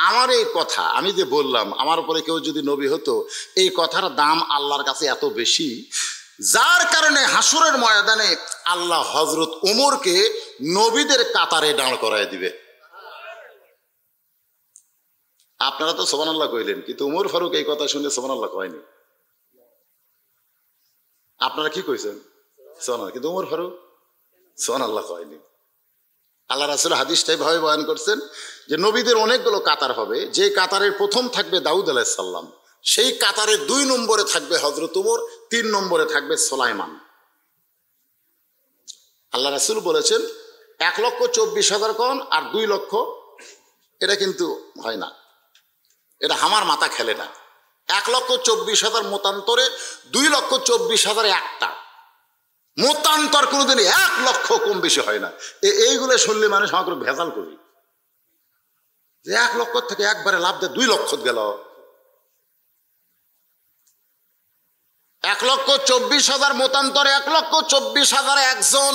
আমার এই কথা আমি যে বললাম আমার পরে কেউ যদি নবী হতো, এই কথার দাম আল্লাহর কাছে এত বেশি, যার কারণে হাসরের ময়দানে আল্লাহ হযরত ওমরকে নবীদের কাতারে দাঁড় করায় দিবে। আপনারা তো সুবহানাল্লাহ কইলেন, কিন্তু ওমর ফারুক এই কথা শুনে সুবহানাল্লাহ কয়নি। আপনারা কি কইছেন? সুবহানাল্লাহ। কিন্তু ওমর ফারুক সুবহানাল্লাহ কয়নি। আল্লাহ রাসূল হাদিসটাই ভাবে বয়ান করছেন যে নবীদের অনেকগুলো কাতার হবে। যে কাতারের প্রথম থাকবে দাউদ আলাইহিস সালাম, সেই কাতারের 2 নম্বরে থাকবে হযরত ওমর, 3 নম্বরে থাকবে সুলাইমান। আল্লাহ রাসূল বলেছেন 1,24,000 কোন আর 2 লক্ষ, এটা কিন্তু হয় না, এটা আমার মাথা খেলে না। 1,24,000 মতান্তরে 2,24,000 একটা মতান্তর, কোনোদিন 1 লক্ষ কম বেশি হয় না। এইগুলো শুনলে মানুষ আমাকে ভেজাল করি যে 1 লক্ষ থেকে একবারে লাভ দেয় 2 লক্ষ গেল। 1,24,000 মতান্তরে 1,24,000 একজন,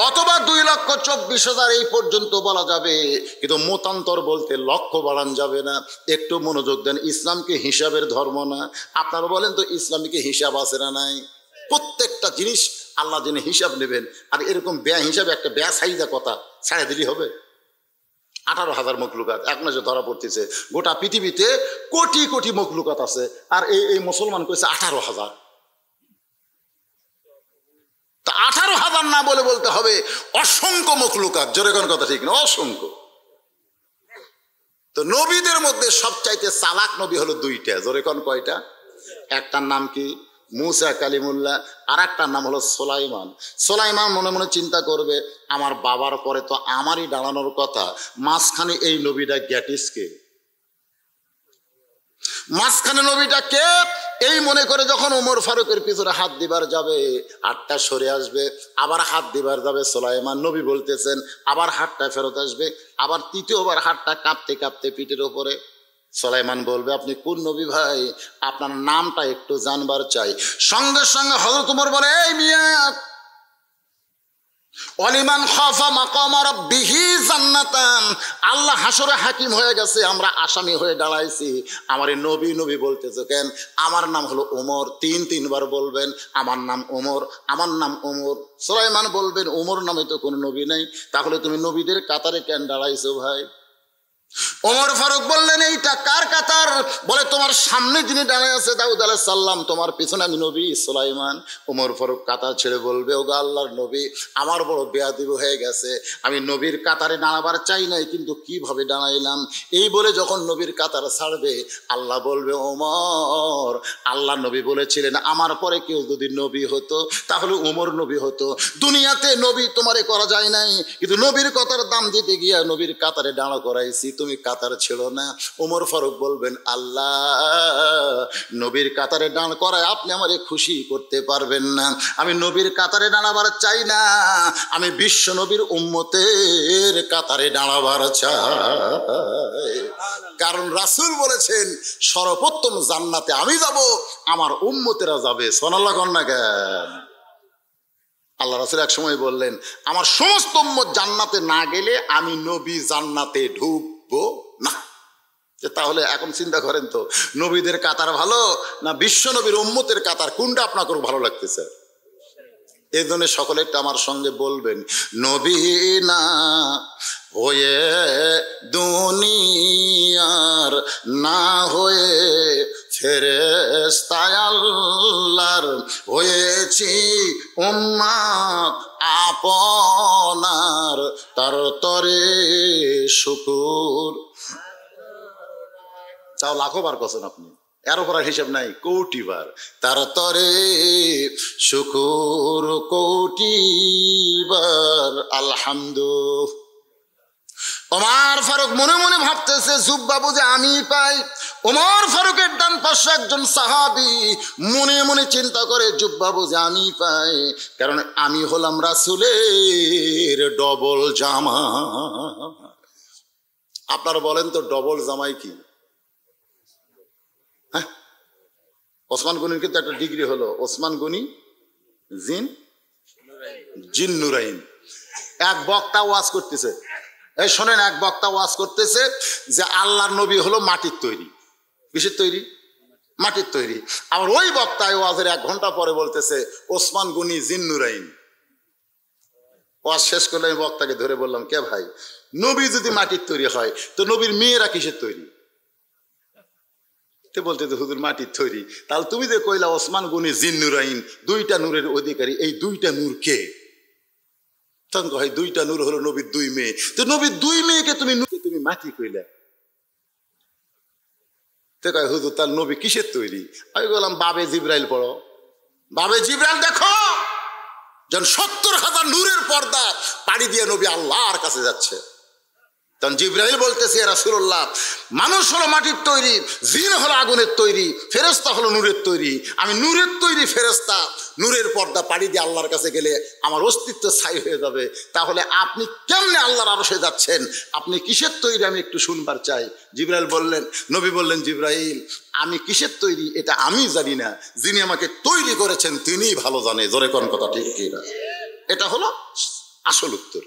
অথবা 2,24,000 এই পর্যন্ত বলা যাবে। কিন্তু মতান্তর বলতে লক্ষ বাড়ান যাবে না। একটু মনোযোগ দেন, ইসলামকে হিসাবের ধর্ম না। আপনারা বলেন তো, ইসলামিকে হিসাব আছে না নাই? প্রত্যেকটা জিনিস আল্লাহ যিনি হিসাব নেবেন, আর এরকম ব্যয় হিসাবে একটা ব্যয় সাইজা কথা ছাড়া দিলেই হবে। 18,000 মখলুকাত এখন যে ধরা পড়তেছে, গোটা পৃথিবীতে কোটি কোটি মখলুকাত আছে, আর এই মুসলমান কইছে 18,000। তা 18,000 না বলে বলতে হবে অসংখ্য মখলুকাত। জোরে কোন কথা ঠিক না? অসংখ্য। তো নবীদের মধ্যে সবচাইতে চালাক নবী হলো 2টা। জোরে কোন কয়টা? একটার নাম কি? মুসা কালিমুল্লাহ, আর একটার নাম হলো সুলাইমান। সুলাইমান মনে মনে চিন্তা করবে, আমার বাবার পরে তো আমারই দাঁড়ানোর কথা, মাঝখানে এই নবীটা গ্যাটিসকে, মাঝখানে নবীটা কে? এই মনে করে যখন ওমর ফারুকের পিছনে হাত দিবার যাবে, হাতটা সরে আসবে, আবার হাত দিবার যাবে সুলাইমান, নবী বলতেছেন, আবার হাতটা ফেরত আসবে, আবার তৃতীয়বার হাতটা কাঁপতে কাঁপতে পিঠের ওপরে। সুলাইমান বলবে, আপনি কোন নবী ভাই? আপনার নামটা একটু জানবার চাই। সঙ্গে সঙ্গে হযরত ওমর বলে, এই মিয়া, ওয়ালিমান খাফা মাকামা রাব্বিহি জান্নাতান। আল্লাহ হাসরে হাকিম হয়ে গেছে, আমরা আসামি হয়ে দাঁড়াইছি। আমার এই নবী নবী বলতেছে কেন? আমার নাম হলো ওমর, তিনবার বলবেন আমার নাম ওমর, আমার নাম ওমর। সুলাইমান বলবেন ওমর নামে তো কোনো নবী নেই, তাহলে তুমি নবীদের কাতারে কেন দাঁড়াইছো ভাই? ওমর ফারুক বললেন এইটা কার কাতার? বলে তোমার সামনে যিনি দাঁড়ায় আছে দাউদ আলাইহিস সালাম, তোমার পিছনে আমি নবী সুলাইমান। ওমর ফারুক কাতার ছেড়ে বলবে ওগো আল্লাহর নবী, আমার বড় বেয়াদবি হয়ে গেছে, আমি নবীর কাতারে দাঁড়াবার চাই নাই, কিন্তু কিভাবে দাঁড়াইলাম। এই বলে যখন নবীর কাতার ছাড়বে, আল্লাহ বলবে ওমর, আল্লাহ নবী বলেছিলেন আমার পরে কেউ যদি নবী হতো তাহলে ওমর নবী হতো। দুনিয়াতে নবী তোমারে করা যায় নাই, কিন্তু নবীর কথার দাম দিতে গিয়া নবীর কাতারে দাঁড়া করাইছি, তুমি কাতার ছিল না। ওমর ফারুক বলবেন আল্লাহ, নবীর কাতারে দাঁড় করায় আপনি আমারে খুশি করতে পারবেন না, আমি নবীর কাতারে দাঁড়াবার চাই না, আমি বিশ্ব নবীর উম্মতের কাতারে দাঁড়াবার চাই। কারণ রাসূল বলেছেন সর্বোত্তম জান্নাতে আমি যাব, আমার উম্মতেরা যাবে। সুবহানাল্লাহ কোন না কেন? আল্লাহ রাসূল এক সময় বললেন আমার সমস্ত উম্মত জান্নাতে না গেলে আমি নবী জান্নাতে ঢুকবো না। তাহলে এখন চিন্তা করেন তো, নবীদের কাতার ভালো না বিশ্ব নবীর উম্মতের কাতার, কোনটা আপনাকে ভালো লাগতেছে? এই জন্য সকলে একটা আমার সঙ্গে বলবেন, নবী না হয়ে দুনিয়ার না হয়ে ফেরেশতা আল্লাহর হয়েছি উম্মত আপনার, তার তরে শুকুর। তাও লাখো বার করছেন আপনি, এর উপর হিসাব নাই, কোটি বার। তার তরে শুকুর কোটি বার আলহামদুলিল্লাহ। ওমর ফারুক মনে মনে ভাবতেছে জুব্বাবু যে আমি পাই। ওমর ফারুকের ডান পাশে একজন সাহাবী মনে মনে চিন্তা করে জুব্বাবু যে আমি পাই, কারণ আমি হলাম রাসূলের ডবল জামা। আপনারা বলেন তো ডবল জামাই কি? হ্যাঁ, ওসমান গনির কিন্তু একটা ডিগ্রি হলো ওসমান গনি জিন নুরাইন। এক বক্তা ওয়াজ করতেছে, এই শোনেন, এক বক্তা ওয়াজ করতেছে যে আল্লাহর নবী হলো মাটির তৈরি। কিসের তৈরি? মাটির তৈরি। আবার ওই বক্তায় ওয়াজের 1 ঘন্টা পরে বলতেছে ওসমান গনি জিন নুরাইন। ওয়াজ শেষ করলে আমি বক্তাকে ধরে বললাম, কে ভাই, নবী যদি মাটির তৈরি হয় তো নবীর মেয়েরা কিসের তৈরি? বলতে হুজুর মাটির তৈরি। তাহলে তুমি যে কইলা ওসমান গনি জিন নুরাইন, 2টা নূরের অধিকারী, এই 2টা নূর কে? তখন হয় 2টা নূর হলো নবীর 2 মেয়ে। তো নবীর 2 মেয়েকে তুমি মাটি কইলা, তো কয় হুজুর তার নবী কিসের তৈরি? আমি বললাম বাবে জিব্রাইল পড়ো। বাবে জিব্রাইল দেখো যখন 70,000 নূরের পর্দা পাড়ি দিয়ে নবী আল্লাহর কাছে যাচ্ছে, তখন জিব্রাইল বলতেছে ইয়া রাসূলুল্লাহ, মানুষ হলো মাটির তৈরি, জিন হলো আগুনের তৈরি, ফেরেশতা হলো নূরের তৈরি, আমি নূরের তৈরি ফেরেশতা, নূরের পর্দা পাড়ি দিয়ে আল্লাহর কাছে গেলে আমার অস্তিত্ব ছাই হয়ে যাবে। তাহলে আপনি কেমনে আল্লাহর আরশে যাচ্ছেন? আপনি কিসের তৈরি আমি একটু শুনবার চাই। জিব্রাইল বললেন, নবী বললেন, জিব্রাইল আমি কিসের তৈরি এটা আমি জানি না, যিনি আমাকে তৈরি করেছেন তিনিই ভালো জানে। জোরে কোন কথা ঠিক কিনা? এটা হলো আসল উত্তর।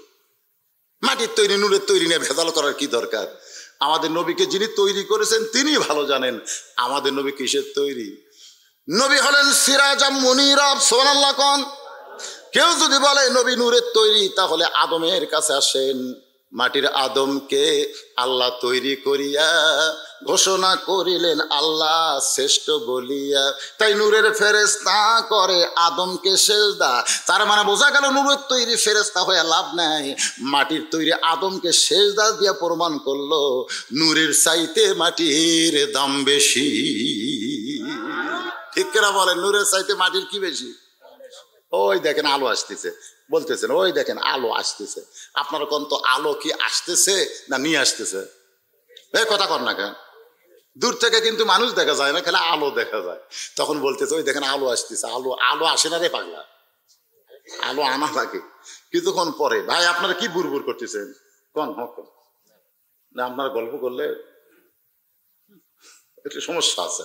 মাটির তৈরি নূরের তৈরি নিয়ে ভেজাল করার কি দরকার? আমাদের নবীকে যিনি তৈরি করেছেন তিনি ভালো জানেন আমাদের নবী কিসের তৈরি। নবী হলেন সিরাজাম মুনিরা। সুবহানাল্লাহ কোন? কেউ যদি বলে নবী নূরের তৈরি, তাহলে আদমের কাছে আসেন। মাটির আদমকে আল্লাহ তৈরি করিয়া ঘোষণা করিলেন আল্লাহ শ্রেষ্ঠ বলিয়া, তাই নূরের ফেরেশতা করে আদমকে সেজদা। তার মানে বোঝা গেল নূরের তৈরি ফেরেশতা হয়ে লাভ নাই, মাটির তৈরি আদমকে সেজদা দিয়া প্রমাণ করলো নূরের চাইতে মাটির দাম বেশি। ঠিক কিনা বলেন? নূরের চাইতে মাটির কি বেশি? ওই দেখেন আলো আসতেছে, বলতেছেন ওই দেখেন আলো আসতেছে। আপনার কোন তো আলো কি আসতেছে না নিয়ে আসতেছে? এই কথা কর না কেন? দূর থেকে কিন্তু মানুষ দেখা যায় না, খালি আলো দেখা যায়। তখন বলতেছে ওই দেখেন আলো আসতেছে। আলো আসে না রে পাগলা, আলো আনা থাকে কিছুক্ষণ পরে। ভাই আপনারা কি বুড়বুড় করতেছেন? কোন হক না, আপনারা গল্প করলে একটু সমস্যা আছে।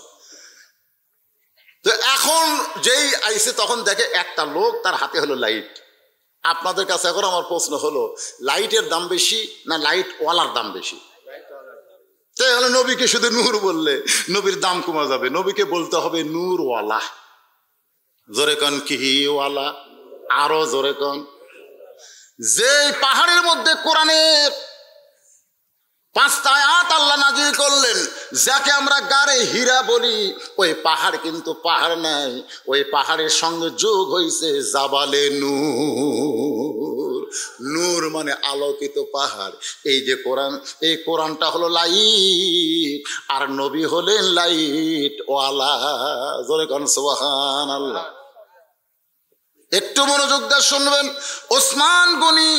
তো এখন যেই আইসে তখন দেখে একটা লোক, তার হাতে হলো লাইট, আপনাদের কাছে এখন আমার প্রশ্ন হলো, লাইটের দাম বেশি না লাইট ওয়ালার দাম বেশি? তাহলে নবীকে শুধু নূর বললে নবীর দাম কমা যাবে, নবীকে বলতে হবে নূরওয়ালা। জোরে কন কি ওয়ালা, আরো জোরে কন। যে পাহাড়ের মধ্যে কোরআনের 5টা আয়াত আল্লাহ নাজিল করলেন, যাকে আমরা গারে হীরা বলি, ওই পাহাড় কিন্তু পাহাড় নাই, ওই পাহাড়ের সঙ্গে যোগ হয়েছে জাবালে নূর। নূর মানে আলোকিত পাহাড়। এই যে কোরআন, এই কোরআনটা হলো লাইট, আর নবী হলেন লাইট ওয়ালা। জোরে কোন সুবহানাল্লাহ। একটু মনোযোগ দিয়ে শুনবেন। ওসমান গনি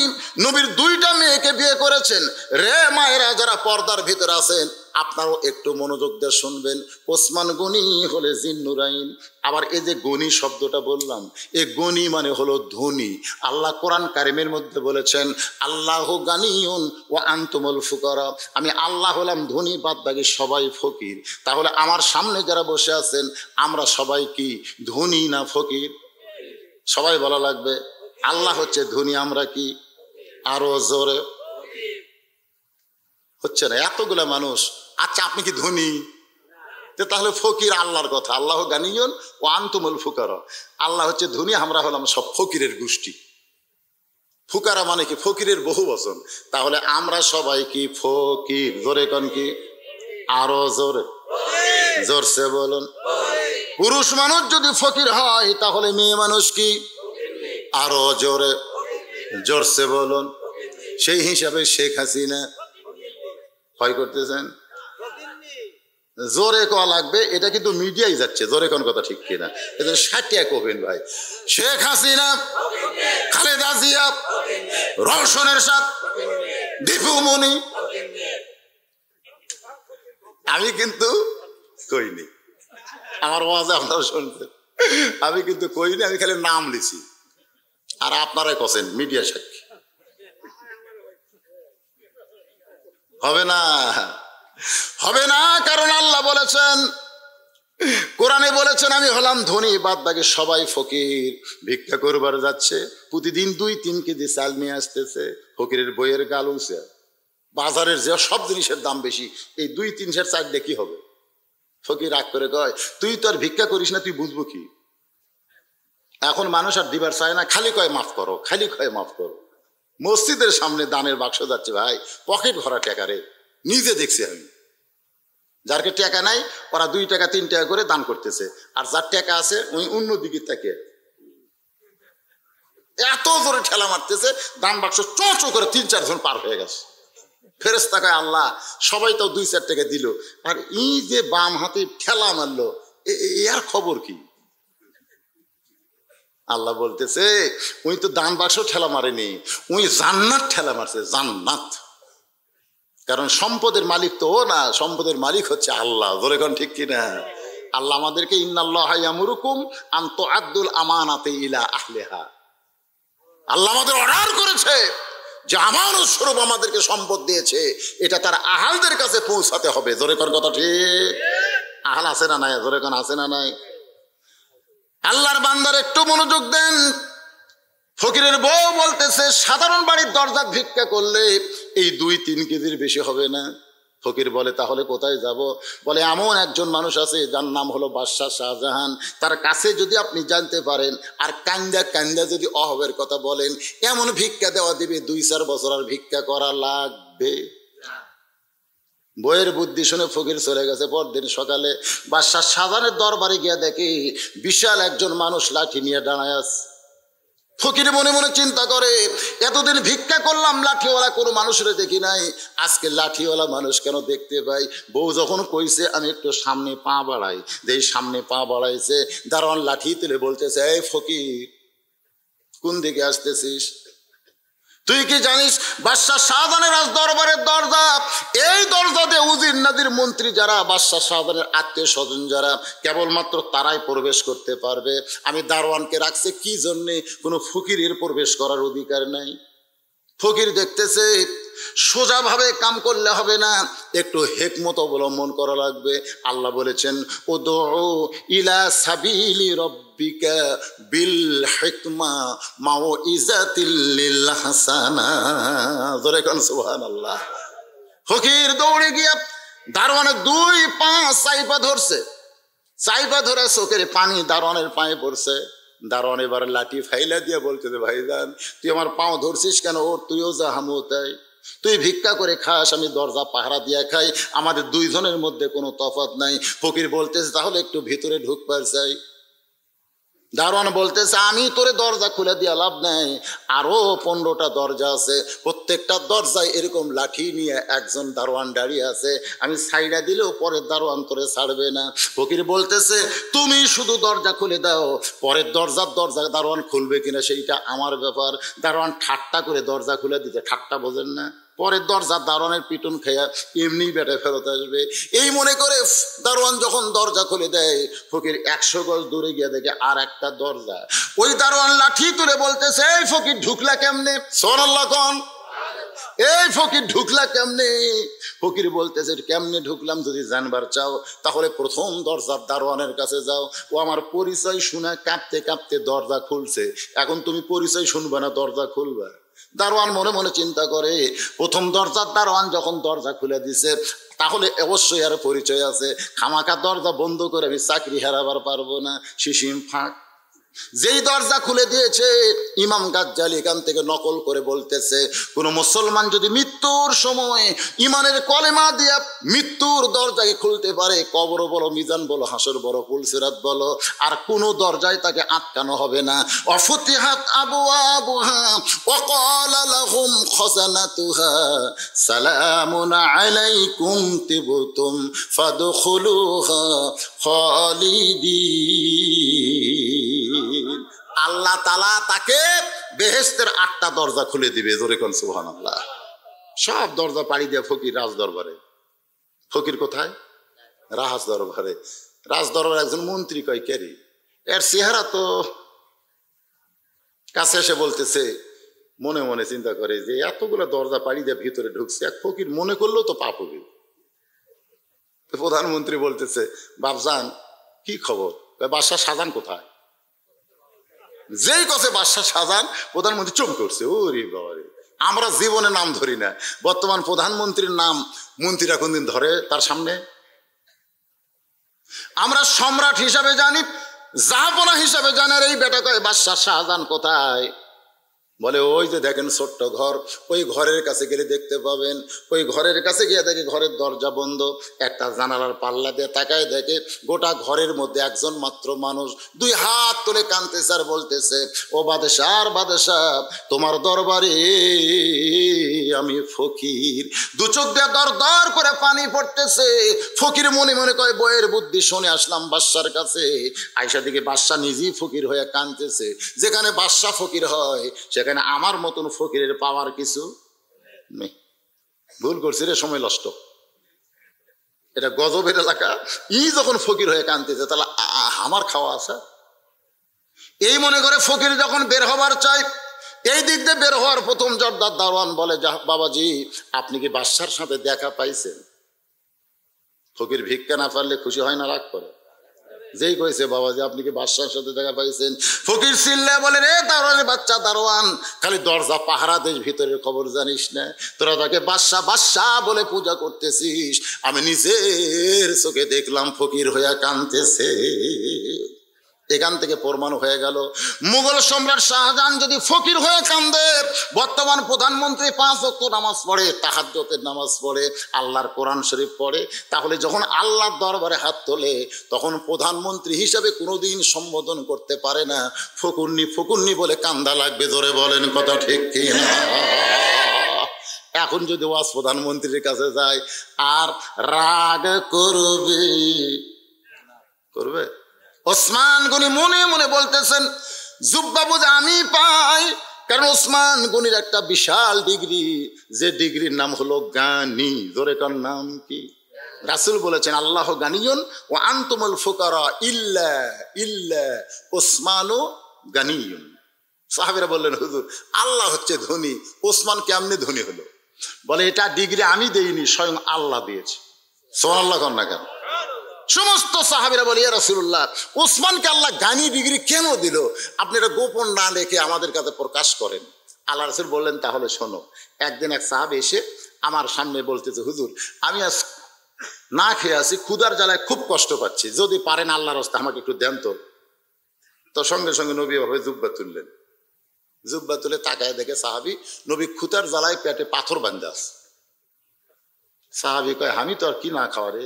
নবীর 2টা মেয়েকে বিয়ে করেছেন। রে মায়েরা যারা পর্দার ভিতরে আছেন, আপনারাও একটু মনোযোগ দিয়ে শুনবেন। ওসমান গনি হলে জিন্নুরাইন। আবার এই যে গনি শব্দটা বললাম, এই গনি মানে হলো ধনী। আল্লাহ কোরআন কারিমের মধ্যে বলেছেন, আল্লাহু গানিয়ুন ওয়া আনতুমুল ফুকারা। আমি আল্লাহ হলাম ধনী, বাদ বাকি সবাই ফকির। তাহলে আমার সামনে যারা বসে আছেন, আমরা সবাই কি ধনী না ফকির? সবাই বলা লাগবে, আল্লাহ হচ্ছে ধনী, আমরা কি? আরো জোরে। হচ্ছে না এতগুলা মানুষ। আচ্ছা আপনি কি ধনী? তাহলে ফকির আল্লাহর কথা। আল্লাহ গানিয়ুন ওয়া আনতুমুল ফুকারা। আল্লাহ হচ্ছে ধনী, আমরা হলাম সব ফকিরের গোষ্ঠী। ফুকারা মানে কি? ফকিরের বহু বচন। তাহলে আমরা সবাই কি ফকির? জোরে কন কি? আরো জোরে, জোরসে বলুন। পুরুষ মানুষ যদি ফকির হয়, তাহলে মেয়ে মানুষ কি? আরো জোরে, জোরসে বলুন। সেই হিসাবে শেখ হাসিনা ভয় করতেছেন, জোরে কওয়া লাগবে। এটা কিন্তু মিডিয়ায় যাচ্ছে, জোরে কোন কথা ঠিক কিনা? এটা 60 কবেন ভাই। শেখ হাসিনা, খালেদা জিয়া, রওশন এরশাদ, দীপু মনি। আমি কিন্তু কইনি, আমার ওয়াজ আপনারা শুনছেন, আমি কিন্তু কইনি, আমি খালি নাম লিছি। আর আপনারাই কছেন মিডিয়া সাক্ষী। হবে না, হবে না। কারণ আল্লাহ বলেছেন, কোরআনে বলেছেন, আমি হলাম ধনী, বাদ বাকি সবাই ফকির। ভিক্ষা করবার যাচ্ছে, প্রতিদিন 2-3 কেজি চাল নিয়ে আসতেছে। ফকিরের বইয়ের গাল উঁচে। বাজারের যে সব জিনিসের দাম বেশি, এই 2-3 সের চাল দিয়ে কি হবে? ফকির রাগ করে কয়, তুই তো আর ভিক্ষা করিস না, তুই বুঝবো কি? এখন মানুষ আর দিবার চায় না, খালি কয় মাফ করো, খালি কয় মাফ করো। মসজিদের সামনে দানের বাক্স যাচ্ছে ভাই, পকেট ভরা টাকা রে। নিজে দেখছি আমি, যারকে টাকা নাই ওরা 2 টাকা 3 টাকা করে দান করতেছে, আর যার টাকা আছে ওই অন্যদিকে তাকে এত জোরে ঠেলা মারতেছে, দান বাক্স চো করে 3-4 জন পার হয়ে গেছে। ফেরেশতা কয়, আল্লাহ সবাই তো 2-4 টাকা দিল, আর এই যে বাম হাতে ঠেলা মারলো, এর খবর কি? আল্লাহ বলতেছে, ওই তো দান বাক্স ঠেলা মারেনি, ওই জান্নাত ঠেলা মারছে, জান্নাত। কারণ সম্পদের মালিক তো ও না, সম্পদের মালিক হচ্ছে আল্লাহ। জোরে কোন ঠিক কিনা? আল্লাহ আমাদেরকে ইন্নাল্লাহা ইয়ামুরুকুম আন তুআদ্দুল আমানাতি ইলা আহলিহা। আল্লাহ আমাদের অর্ডার করেছে যে আমানত স্বরূপ আমাদেরকে সম্পদ দিয়েছে, এটা তার আহালদের কাছে পৌঁছাতে হবে। জোরে কোন কথা ঠিক? আহাল আছে না নাই? জোরে কোন আছে না নাই? আল্লাহর বান্দার একটু মনোযোগ দেন। ফকিরের বউ বলতেছে, সাধারণ বাড়ির দরজা ভিক্ষা করলে এই 2-3 কেজির বেশি হবে না। ফকির বলে, তাহলে কোথায় যাব? বলে, এমন একজন মানুষ আছে যার নাম হলো বাদশাহ শাহজাহান, তার কাছে যদি আপনি জানতে পারেন আর কান্দা কান্দা যদি অহবের কথা বলেন, এমন ভিক্ষা দেওয়া দিবে 2-4 বছর আর ভিক্ষা করা লাগবে। বইয়ের বুদ্ধি শুনে ফকির চলে গেছে। পরদিন সকালে বাদশাহ শাহজাহানের দরবারে গিয়ে দেখে বিশাল একজন মানুষ লাঠি নিয়ে দাঁড়ায় আছে। ফকির মনে মনে চিন্তা করে, এতদিন ভিক্ষা করলাম, লাঠিওয়ালা কোনো মানুষের দেখি নাই, আজকে লাঠিওয়ালা মানুষ কেন দেখতে পাই? বউ যখন কইছে আমি একটু সামনে পা বাড়াই, যেই সামনে পা বাড়াইছে, দারোয়ান লাঠি তুলে বলতেছে, এই ফকির কোন দিকে আসতেছিস? তুই কি জানিস বাদশাহ শাহজাহানের রাজ দরবারের দরজা, এই দরজা দিয়ে উজির নাদির মন্ত্রী যারা, বাদশাহ শাহজাহানের আত্মীয় স্বজন যারা, কেবলমাত্র তারাই প্রবেশ করতে পারবে। আমি দারোয়ানকে রাখছে কি জন্যে? কোনো ফকিরের প্রবেশ করার অধিকার নাই। ফকির দেখতেছে সোজাভাবে কাম করলে হবে না, একটু হিকমত অবলম্বন করা লাগবে। আল্লাহ বলেছেন উদউ ইলা সাবিলি রাব্বিকা বিল হিকমা মাউইজাতিল লিল হাসানা। জোরে কোন সুবহানাল্লাহ। ফকির দৌড়ে গিয়া দারোয়ানের 2 পা চাইপা ধরছে, চাইপা ধরে চোখের পানি দারোয়ানের পায়ে পড়ছে। দারোয়ান এবার লাঠি ফাইলা দিয়ে বলতেছে ভাইজান তুই আমার পাও ধরছিস কেন? ওর তুইও যা হামও তাই, তুই ভিক্ষা করে খাস, আমি দরজা পাহারা দিয়া খাই, আমাদের 2 জনের মধ্যে কোনো তফাৎ নাই। ফকির বলতেছে তাহলে একটু ভিতরে ঢুকবার চাই। দারোয়ান বলতেছে আমি তোরে দরজা খুলে দিয়া লাভ নাই, আরো 15টা দরজা আছে, প্রত্যেকটা দরজায় এরকম লাঠি নিয়ে একজন দারোয়ান দাঁড়িয়ে আছে, আমি সাইডা দিলেও পরের দারোয়ান তোরে ছাড়বে না। ফকির বলতেছে তুমি শুধু দরজা খুলে দাও, পরের দরজা দারোয়ান খুলবে কিনা সেইটা আমার ব্যাপার। দারোয়ান ঠাট্টা করে দরজা খুলে দিতে, ঠাট্টা বোঝেন না, পরের দরজা দারোয়ানের পিটুন খেয়া এমনি বেটে ফেরত আসবে। এই মনে করে দারোয়ান যখন দরজা খুলে দেয়, ফকির 100 গজ দূরে গিয়ে দেখে আর একটা দরজা। ওই দারোয়ান লাঠি তুলে বলতেছে এই ফকির ঢুকলা কেমনে? সুবহানাল্লাহ কোন। এই ফকির ঢুকলা কেমনে? ফকির বলতেছে কেমনে ঢুকলাম যদি জানবার চাও তাহলে প্রথম দরজার দারোয়ানের কাছে যাও, ও আমার পরিচয় শুনে কাঁপতে কাঁপতে দরজা খুলছে, এখন তুমি পরিচয় শুনবে না দরজা খুলবে। দারোয়ান মনে মনে চিন্তা করে প্রথম দরজার দারোয়ান যখন দরজা খুলে দিছে তাহলে অবশ্যই আর পরিচয় আছে, খামাখা দরজা বন্ধ করে আমি চাকরি হারাবার পারবো না, সিসিম ফাঁক। যেই দরজা খুলে দিয়েছে ইমাম গাজ্জালি এখান থেকে নকল করে বলতেছে কোন মুসলমান যদি মৃত্যুর সময় ইমানের কলেমা দিয়া মৃত্যুর দরজাকে খুলতে পারে, কবর বলো, মিজান বলো, হাসর বলো, পুলসিরাত বলো, আর কোন দরজায় তাকে আটকানো হবে না। অফুতিহাত আবওয়াবুহা ওয়া ক্বালা লাহুম খাযানাতুহা সালামুন আলাইকুম তিবতুম ফাদখুলুহা খালিদিন। আল্লাহ তাআলা তাকে বেহেশতের 8টা দরজা খুলে দিবে। জোরে কোন সুবহানাল্লাহ। সব দরজা পাড়ি দিয়ে ফকির রাজ দরবারে। ফকির কোথায়? রাজ দরবারে। রাজ দরবারে একজন মন্ত্রী কয় কেরি, এর চেহারা তো, কাছে এসে বলতেছে, মনে মনে চিন্তা করে যে এতগুলো দরজা পাড়ি দিয়ে ভিতরে ঢুকছে, এক ফকির মনে করলেও তো পাপ হবে। প্রধানমন্ত্রী বলতেছে বাবজান কি খবর? বাদশাহ শাহজাহান কোথায়? যেই কথা বাদশাহ শাহজাহান, প্রধানমন্ত্রী চমকে উঠছে, ওরে বাবা রে, আমরা জীবনে নাম ধরি না, বর্তমান প্রধানমন্ত্রীর নাম মন্ত্রীরা কোনদিন ধরে তার সামনে? আমরা সম্রাট হিসাবে জানি, জাহাপনা হিসাবে জানার এই বেটা কয় বাদশাহ শাহজাহান কোথায়? বলে ওই যে দেখেন ছোট্ট ঘর, ওই ঘরের কাছে গেলে দেখতে পাবেন। ওই ঘরের কাছে গিয়ে দেখে ঘরের দরজা বন্ধ, একটা জানালার পাল্লা দিয়ে তাকায় দেখে গোটা ঘরের মধ্যে একজন মাত্র মানুষ 2 হাত তুলে কাঁদতেছে আর বলতেছে ও বাদশাহ, আর বাদশাহ তোমার দরবারে আমি ফকির। 2 চোখ দিয়ে দর দর করে পানি পড়তেছে। ফকির মনে মনে কয় বইয়ের বুদ্ধি শুনে আসলাম বাদশার কাছে। আয়সা দিকে বাদশাহ নিজেই ফকির হয়ে কাঁদতেছে। যেখানে বাদশাহ ফকির হয় সেখানে আমার মতন ফকিরের পাওয়ার কিছু নেই। ভুল করছি রে, সময় নষ্ট, এটা গজবের এলাকা। যখন ফকির হয়ে কাঁদতেছে তাহলে আমার খাওয়া আসা। এই মনে করে ফকির যখন বের হবার চাই, এই দিক দিয়ে বের হওয়ার প্রথম জর্দার দারোয়ান বলে বাবাজি আপনি কি বাদশার সাথে দেখা পাইছেন? ফকির ভিক্ষা না পারলে খুশি হয় না, রাগ করে। যেই কইছে বাবাজি আপনি কি বাদশার সাথে দেখা পাইছেন, ফকির চিল্লা বলে রে দারোয়ানের বাচ্চা দারোয়ান, খালি দরজা পাহারা দেশ, ভিতরের খবর জানিস না? তোরা তাকে বাদশা বাদশা বলে পূজা করতেছিস, আমি নিজের চোখে দেখলাম ফকির হইয়া কাঁদতেছে। এখান থেকে প্রমাণ হয়ে গেল মুঘল সম্রাট শাহজাহান যদি ফকির হয়ে কান্দে, বর্তমান প্রধানমন্ত্রী 5 ওয়াক্ত নামাজ পড়ে, তাহাজ্জুদের নামাজ পড়ে, আল্লাহর কোরআন শরীফ পড়ে, তাহলে যখন আল্লাহর দরবারে হাত তোলে তখন প্রধানমন্ত্রী হিসাবে কোনোদিন সম্বোধন করতে পারে না, ফকুন্নি ফকুন্নি বলে কান্দা লাগবে। জোরে বলেন কথা ঠিক কি না? এখন যদি ওয়াজ প্রধানমন্ত্রীর কাছে যায় আর রাগ করবে? ওসমান গনি মনে মনে বলতেছেন জুব্বাবু আমি পাই, কারণ ওসমান গনির একটা বিশাল ডিগ্রি, যে ডিগ্রির নাম হলো গানি। জোরে কার নাম কি? রাসূল বলেছেন আল্লাহ গানিয়ুন ওয়া আনতুমুল ফুকারা ইল্লা ইল্লা ওসমানু গানিয়ুন। সাহাবীরা বললেন হুজুর আল্লাহ হচ্ছে ধনী, ওসমান কেমনে ধনী হলো? বলে এটা ডিগ্রি আমি দেইনি, স্বয়ং আল্লাহ দিয়েছে। সুবহানাল্লাহ কন না কেন? সমস্ত সাহাবীরা বলে ইয়া রাসূলুল্লাহ, ওসমানকে আল্লাহ গানি ডিগ্রি কেন দিল? আপনি এটা গোপন না রেখে আমাদের কাছে প্রকাশ করেন। আল্লাহ রাসূল বললেন তাহলে শোনো। একদিন এক সাহাবী এসে আমার সামনে বলতেছে, হুজুর আমি আজ না খেয়ে আছি, ক্ষুধার জ্বালায় খুব কষ্ট পাচ্ছি, যদি পারেন আল্লাহর রাস্তায় আমাকে একটু দেন তো। তো সঙ্গে সঙ্গে নবী এভাবে জুব্বা তুললেন। জুব্বা তুলে তাকায় দেখে সাহাবী নবী ক্ষুধার জ্বালায় পেটে পাথর বাঁধা আছে। সাহাবী কয়, আমি তো আর কি না খাওয়া রে,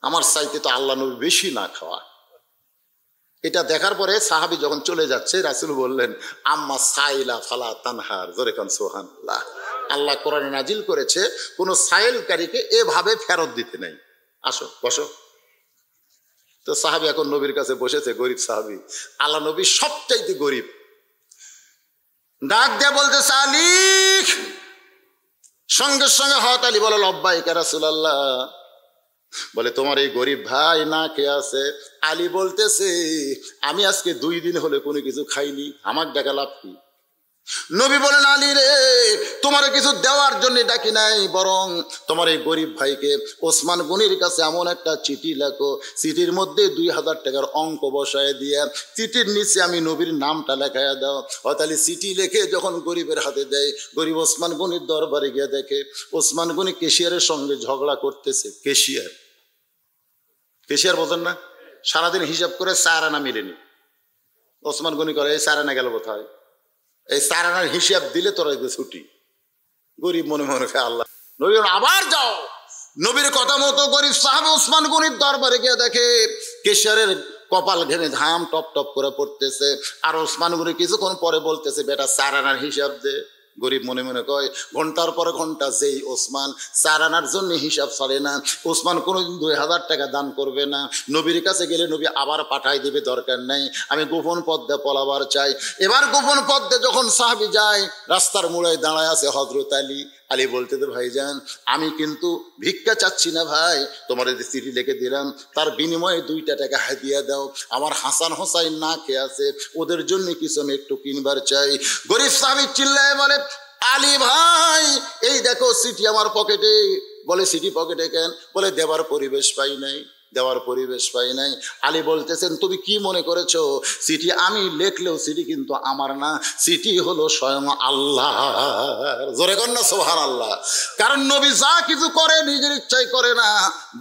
আমার চাইতে তো আল্লাহ নবী বেশি না খাওয়া। এটা দেখার পরে সাহাবী যখন চলে যাচ্ছে, রাসূল বললেন, আম্মা সাইলা ফালা তানহার, জোরে কান সুবহানাল্লাহ। আল্লাহ কোরআনে নাজিল করেছে কোন সাইলকারীকে এভাবে ফেরত দিতে নাই। আসো বসো। তো সাহাবী এখন নবীর কাছে বসেছে, গরিব সাহাবী, আল্লাহ নবী সবচাইতে গরিব। ডাক দিয়ে বলতেছে, আলী। সঙ্গে সঙ্গে হযরত আলী বলে, লব্বাইক ইয়া রাসূলুল্লাহ। বলে তোমার এই গরিব ভাই না খেয়ে আছে। আলী বলতেছে, আমি আজকে 2 দিন হলে কোনো কিছু খাইনি, আমার ডাকা লাভ কি? নবী বলেন, আলী রে, তোমার কিছু দেওয়ার জন্য ডাকি নাই, বরং তোমার এই গরিব ভাইকে ওসমান গনির কাছে এমন একটা চিঠি লেখো, চিঠির মধ্যে 2000 টাকার অঙ্ক বসায় দিয়ে চিঠির নিচে আমি নবীর নামটা লেখাইয়া দাও। তাহলে চিঠি লিখে যখন গরিবের হাতে দেয়, গরিব ওসমান গনির দরবারে গিয়ে দেখে ওসমান গনি কেশিয়ারের সঙ্গে ঝগড়া করতেছে। কেশিয়ার বোঝেন না? সারাদিন হিসাব করে 4 আনা মিলেনি। ওসমান গনি করে, এই 4 আনা গেল কোথায়? এই 4 আনার হিসাব দিলে তোরা ছুটি। গরিব মনে মনে আল্লাহ নবী আবার যাও। নবীর কথা মতো গরিব সাহাবী ওসমান গনির দরবারে গিয়ে দেখে কেশিয়ারের কপাল ঘেমে ঘাম টপ টপ করে পড়তেছে। আর ওসমান গনি কিছুক্ষণ পরে বলতেছে, বেটা 4 আনার হিসাব দে। গরিব মনে মনে কয়, ঘন্টার পর ঘন্টা যেই ওসমান 4 আনার জন্য হিসাব ছাড়ে না, ওসমান কোনোদিন 2000 টাকা দান করবে না। নবীর কাছে গেলে নবী আবার পাঠাই দেবে, দরকার নাই, আমি গোপন পথে পলাবার চাই। এবার গোপন পথে যখন সাহাবী যায়, রাস্তার মোড়ায় দাঁড়ায় আছে হযরত আলী। আলী বলতে তো, ভাইজান আমি কিন্তু ভিক্ষা চাচ্ছি না ভাই, তোমার যে চিঠি লিখে দিলাম তার বিনিময়ে 2টা টাকা হাদিয়া দাও। আমার হাসান হোসাইন না খেয়ে আছে, ওদের জন্য কিছু আমি একটু কিনবার চাই। গরিব সাহাবী চিল্লায় বলে, আলী ভাই এই দেখো চিঠি আমার পকেটে। বলে, চিঠি পকেটে কেন? বলে, দেওয়ার পরিবেশ পাই নাই। আলী বলতেছেন, তুমি কি মনে করেছো চিঠি আমি লিখলেও চিঠি কিন্তু আমার না, চিঠি হলো স্বয়ং আল্লাহ। জোরে কর না সুবহানাল্লাহ। কারণ নবী যা কিছু করে নিজের ইচ্ছায় করে না,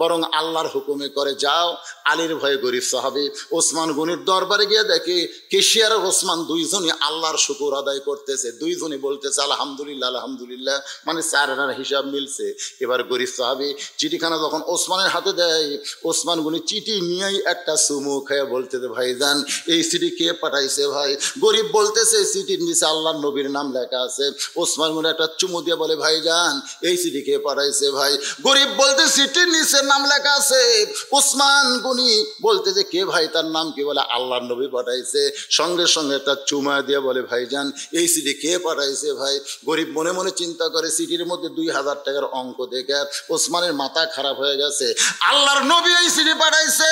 বরং আল্লাহর হুকুমে করে। যাও। আলীর ভয়ে গরিব সাহাবী ওসমান গনির দরবারে গিয়ে দেখে কেশিয়ার ওসমান 2জনই আল্লাহর শুকর আদায় করতেছে। 2জনই বলতেছে আলহামদুলিল্লাহ আলহামদুলিল্লাহ, মানে 4 আনার হিসাব মিলছে। এবার গরিব সাহাবী চিঠিখানা যখন ওসমানের হাতে দেয়, ওসমান গনি চিঠি নিয়েই একটা চুমু খেয়ে বলতেছে, ভাইজান এই চিঠি কে পাঠাইছে ভাই? গরিব বলতেছে, চিঠির নিচে আল্লাহর নবীর নাম লেখা আছে। ওসমান গনি একটা চুমু দিয়ে বলে, ভাইজান এই চিঠি কে পাঠাইছে ভাই? গরিব বলতে, চিঠির নিচে নাম লেখা আছে। ওসমান গনি বলতেছে, কে ভাই, তার নাম কি? বলে, আল্লাহর নবী পাঠাইছে। সঙ্গে সঙ্গে একটা চুমা দিয়ে বলে, ভাইজান এই চিঠি কে পাঠাইছে ভাই? গরিব মনে মনে চিন্তা করে, চিঠির মধ্যে 2000 টাকার অঙ্ক দেখে ওসমানের মাথা খারাপ হয়ে গেছে। আল্লাহর নবী এই চিঠি পাঠাইছে।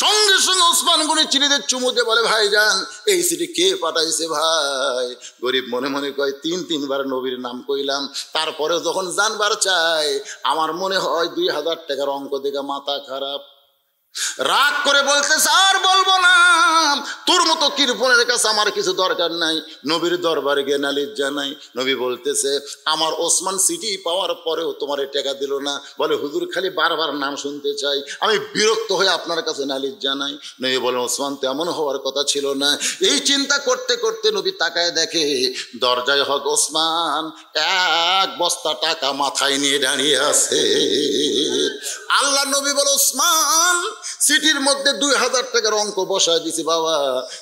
সঙ্গে সঙ্গে ওসমান গনি চিঠিতে চুমু দিয়ে বলে, ভাইজান এই চিঠি কে পাঠাইছে ভাই? গরিব মনে মনে কয়, 3-3বার নবীর নাম কইলাম, তারপরে যখন জানবার চাই আমার মনে হয় 2000 টাকার অঙ্ক দেখে মাথা খারাপ। রাগ করে বলতেছে, আর বলবো না, তোর মতো কৃপণের কাছে আমার কিছু দরকার নাই। নবীর দরবারে গিয়ে নালিশ জানাই। নবী বলতেছে, আমার ওসমান চিঠি পাওয়ার পরেও তোমার টাকা দিল না। বলে, হুজুর খালি বারবার নাম শুনতে চাই, আমি বিরক্ত হয়ে আপনার কাছে নালিশ জানাই। নবী বলেন, ওসমান তো এমন হওয়ার কথা ছিল না। এই চিন্তা করতে করতে নবী তাকায় দেখে দরজায় হক ওসমান 1 বস্তা টাকা মাথায় নিয়ে দাঁড়িয়ে আছে। আল্লাহ নবী বলে, ওসমান চিঠির মধ্যে 2000 টাকার অঙ্ক বসায় দিছি, বাবা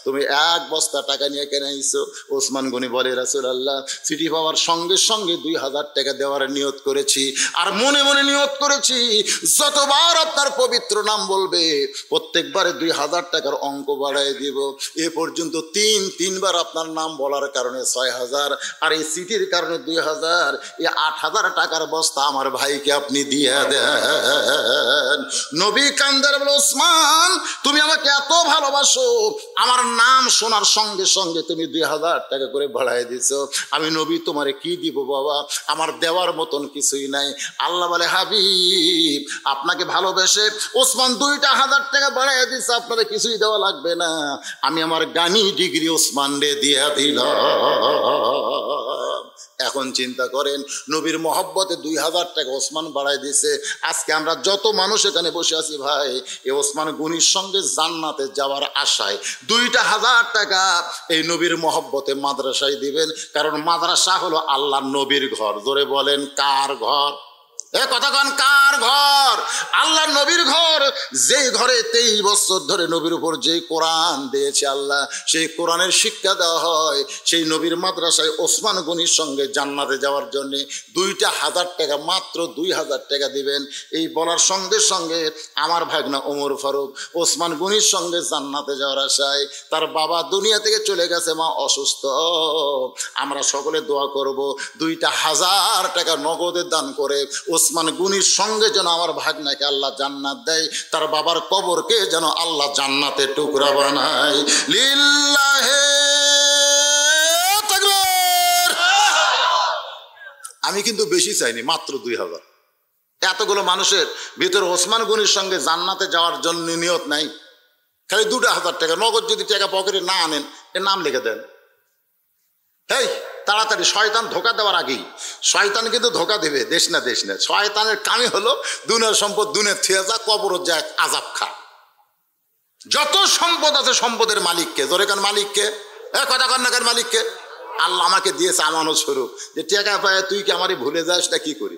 তুমি 1 বস্তা টাকা নিয়ে কেন আইছো? ওসমান গনি বলে, রাসূলুল্লাহ চিঠি পাওয়ার সঙ্গে সঙ্গে 2000 টাকা দেওয়ার নিয়ত করেছি, আর মনে মনে নিয়ত করেছি যতবার আপনার পবিত্র নাম বলবে প্রত্যেকবারে 2000 টাকার অঙ্ক বাড়ায় দিব। এ পর্যন্ত 3বার আপনার নাম বলার কারণে 6000, আর এই চিঠির কারণে 2000, এই 8000 টাকার বস্তা আমার ভাইকে আপনি দিয়ে দেন। নবী কান্দার বলে, ওসমান তুমি আমাকে এত ভালোবাসো, আমার নাম শোনার সঙ্গে সঙ্গে তুমি 2000 টাকা করে বাড়াই দিছো। আমি নবী তোমারে কি দিব বাবা, আমার দেওয়ার মতন কিছুই নাই। আল্লাহ বলে, হাবিব আপনাকে ভালোবেসে ওসমান 2000 টাকা বাড়াই দিছে, আপনারা কিছুই দেওয়া লাগবে না, আমি আমার গানি ডিগ্রি ওসমান রে দিয়া দিলাম। এখন চিন্তা করেন, নবীর মহব্বতে 2000 টাকা ওসমান বাড়াই দিছে। আজকে আমরা যত মানুষ এখানে বসে আছি ভাই, এই ওসমান গনির সঙ্গে জান্নাতে যাওয়ার আশায় 2000 টাকা এই নবীর মহব্বতে মাদ্রাসায় দিবেন। কারণ মাদ্রাসা হলো আল্লাহর নবীর ঘর। জোরে বলেন, কার ঘর? কতক্ষণ কার ঘর? আল্লাহ নবীর ঘর। যেই ঘরে 23 বছর ধরে নবীর উপর যেই কোরআন দিয়েছে আল্লাহ, সেই কোরআনের শিক্ষা দেওয়া হয়, সেই নবীর মাদ্রাসায় ওসমান গনির সঙ্গে জান্নাতে যাওয়ার জন্য 2000 টাকা, মাত্র 2000 টাকা দিবেন। এই বলার সঙ্গে সঙ্গে আমার ভাগনা ওমর ফারুক ওসমান গনির সঙ্গে জান্নাতে যাওয়ার আশায়, তার বাবা দুনিয়া থেকে চলে গেছে, মা অসুস্থ। আমরা সকলে দোয়া করব 2000 টাকা নগদে দান করে ওসমান গনির সঙ্গে যেন আমার ভাগনাকে আল্লাহ জান্নাত দেয়, তার বাবার কবরকে যেন আল্লাহ জান্নাতে টুকরা বানায়। লিল্লাহে তাকবীর। আমি কিন্তু বেশি চাইনি, মাত্র 2000। এতগুলো মানুষের ভিতরে ওসমান গনির সঙ্গে জান্নাতে যাওয়ার জন্য নিয়ত নাই, খালি 2000 টাকা নগদ। যদি টাকা পকেটে না আনেন, এর নাম লিখে দেন। এই তাড়াতাড়ি, শয়তান ধোকা দেওয়ার আগেই, শয়তান কিন্তু ধোকা দেবে, দেশ না দেশ না। শয়তানের কামই হলো দুনিয়ার সম্পদ দুনিয়ার থিয়ে যা, কবরত যা, আজাব খা। যত সম্পদ আছে সম্পদের মালিককে, জোরে কান মালিককে, কথা কন্যাকার মালিককে। আল্লাহ আমাকে দিয়েছে আমানত স্বরূপ, যে টাকা পায় তুই কি আমারই ভুলে যাস না কি করি?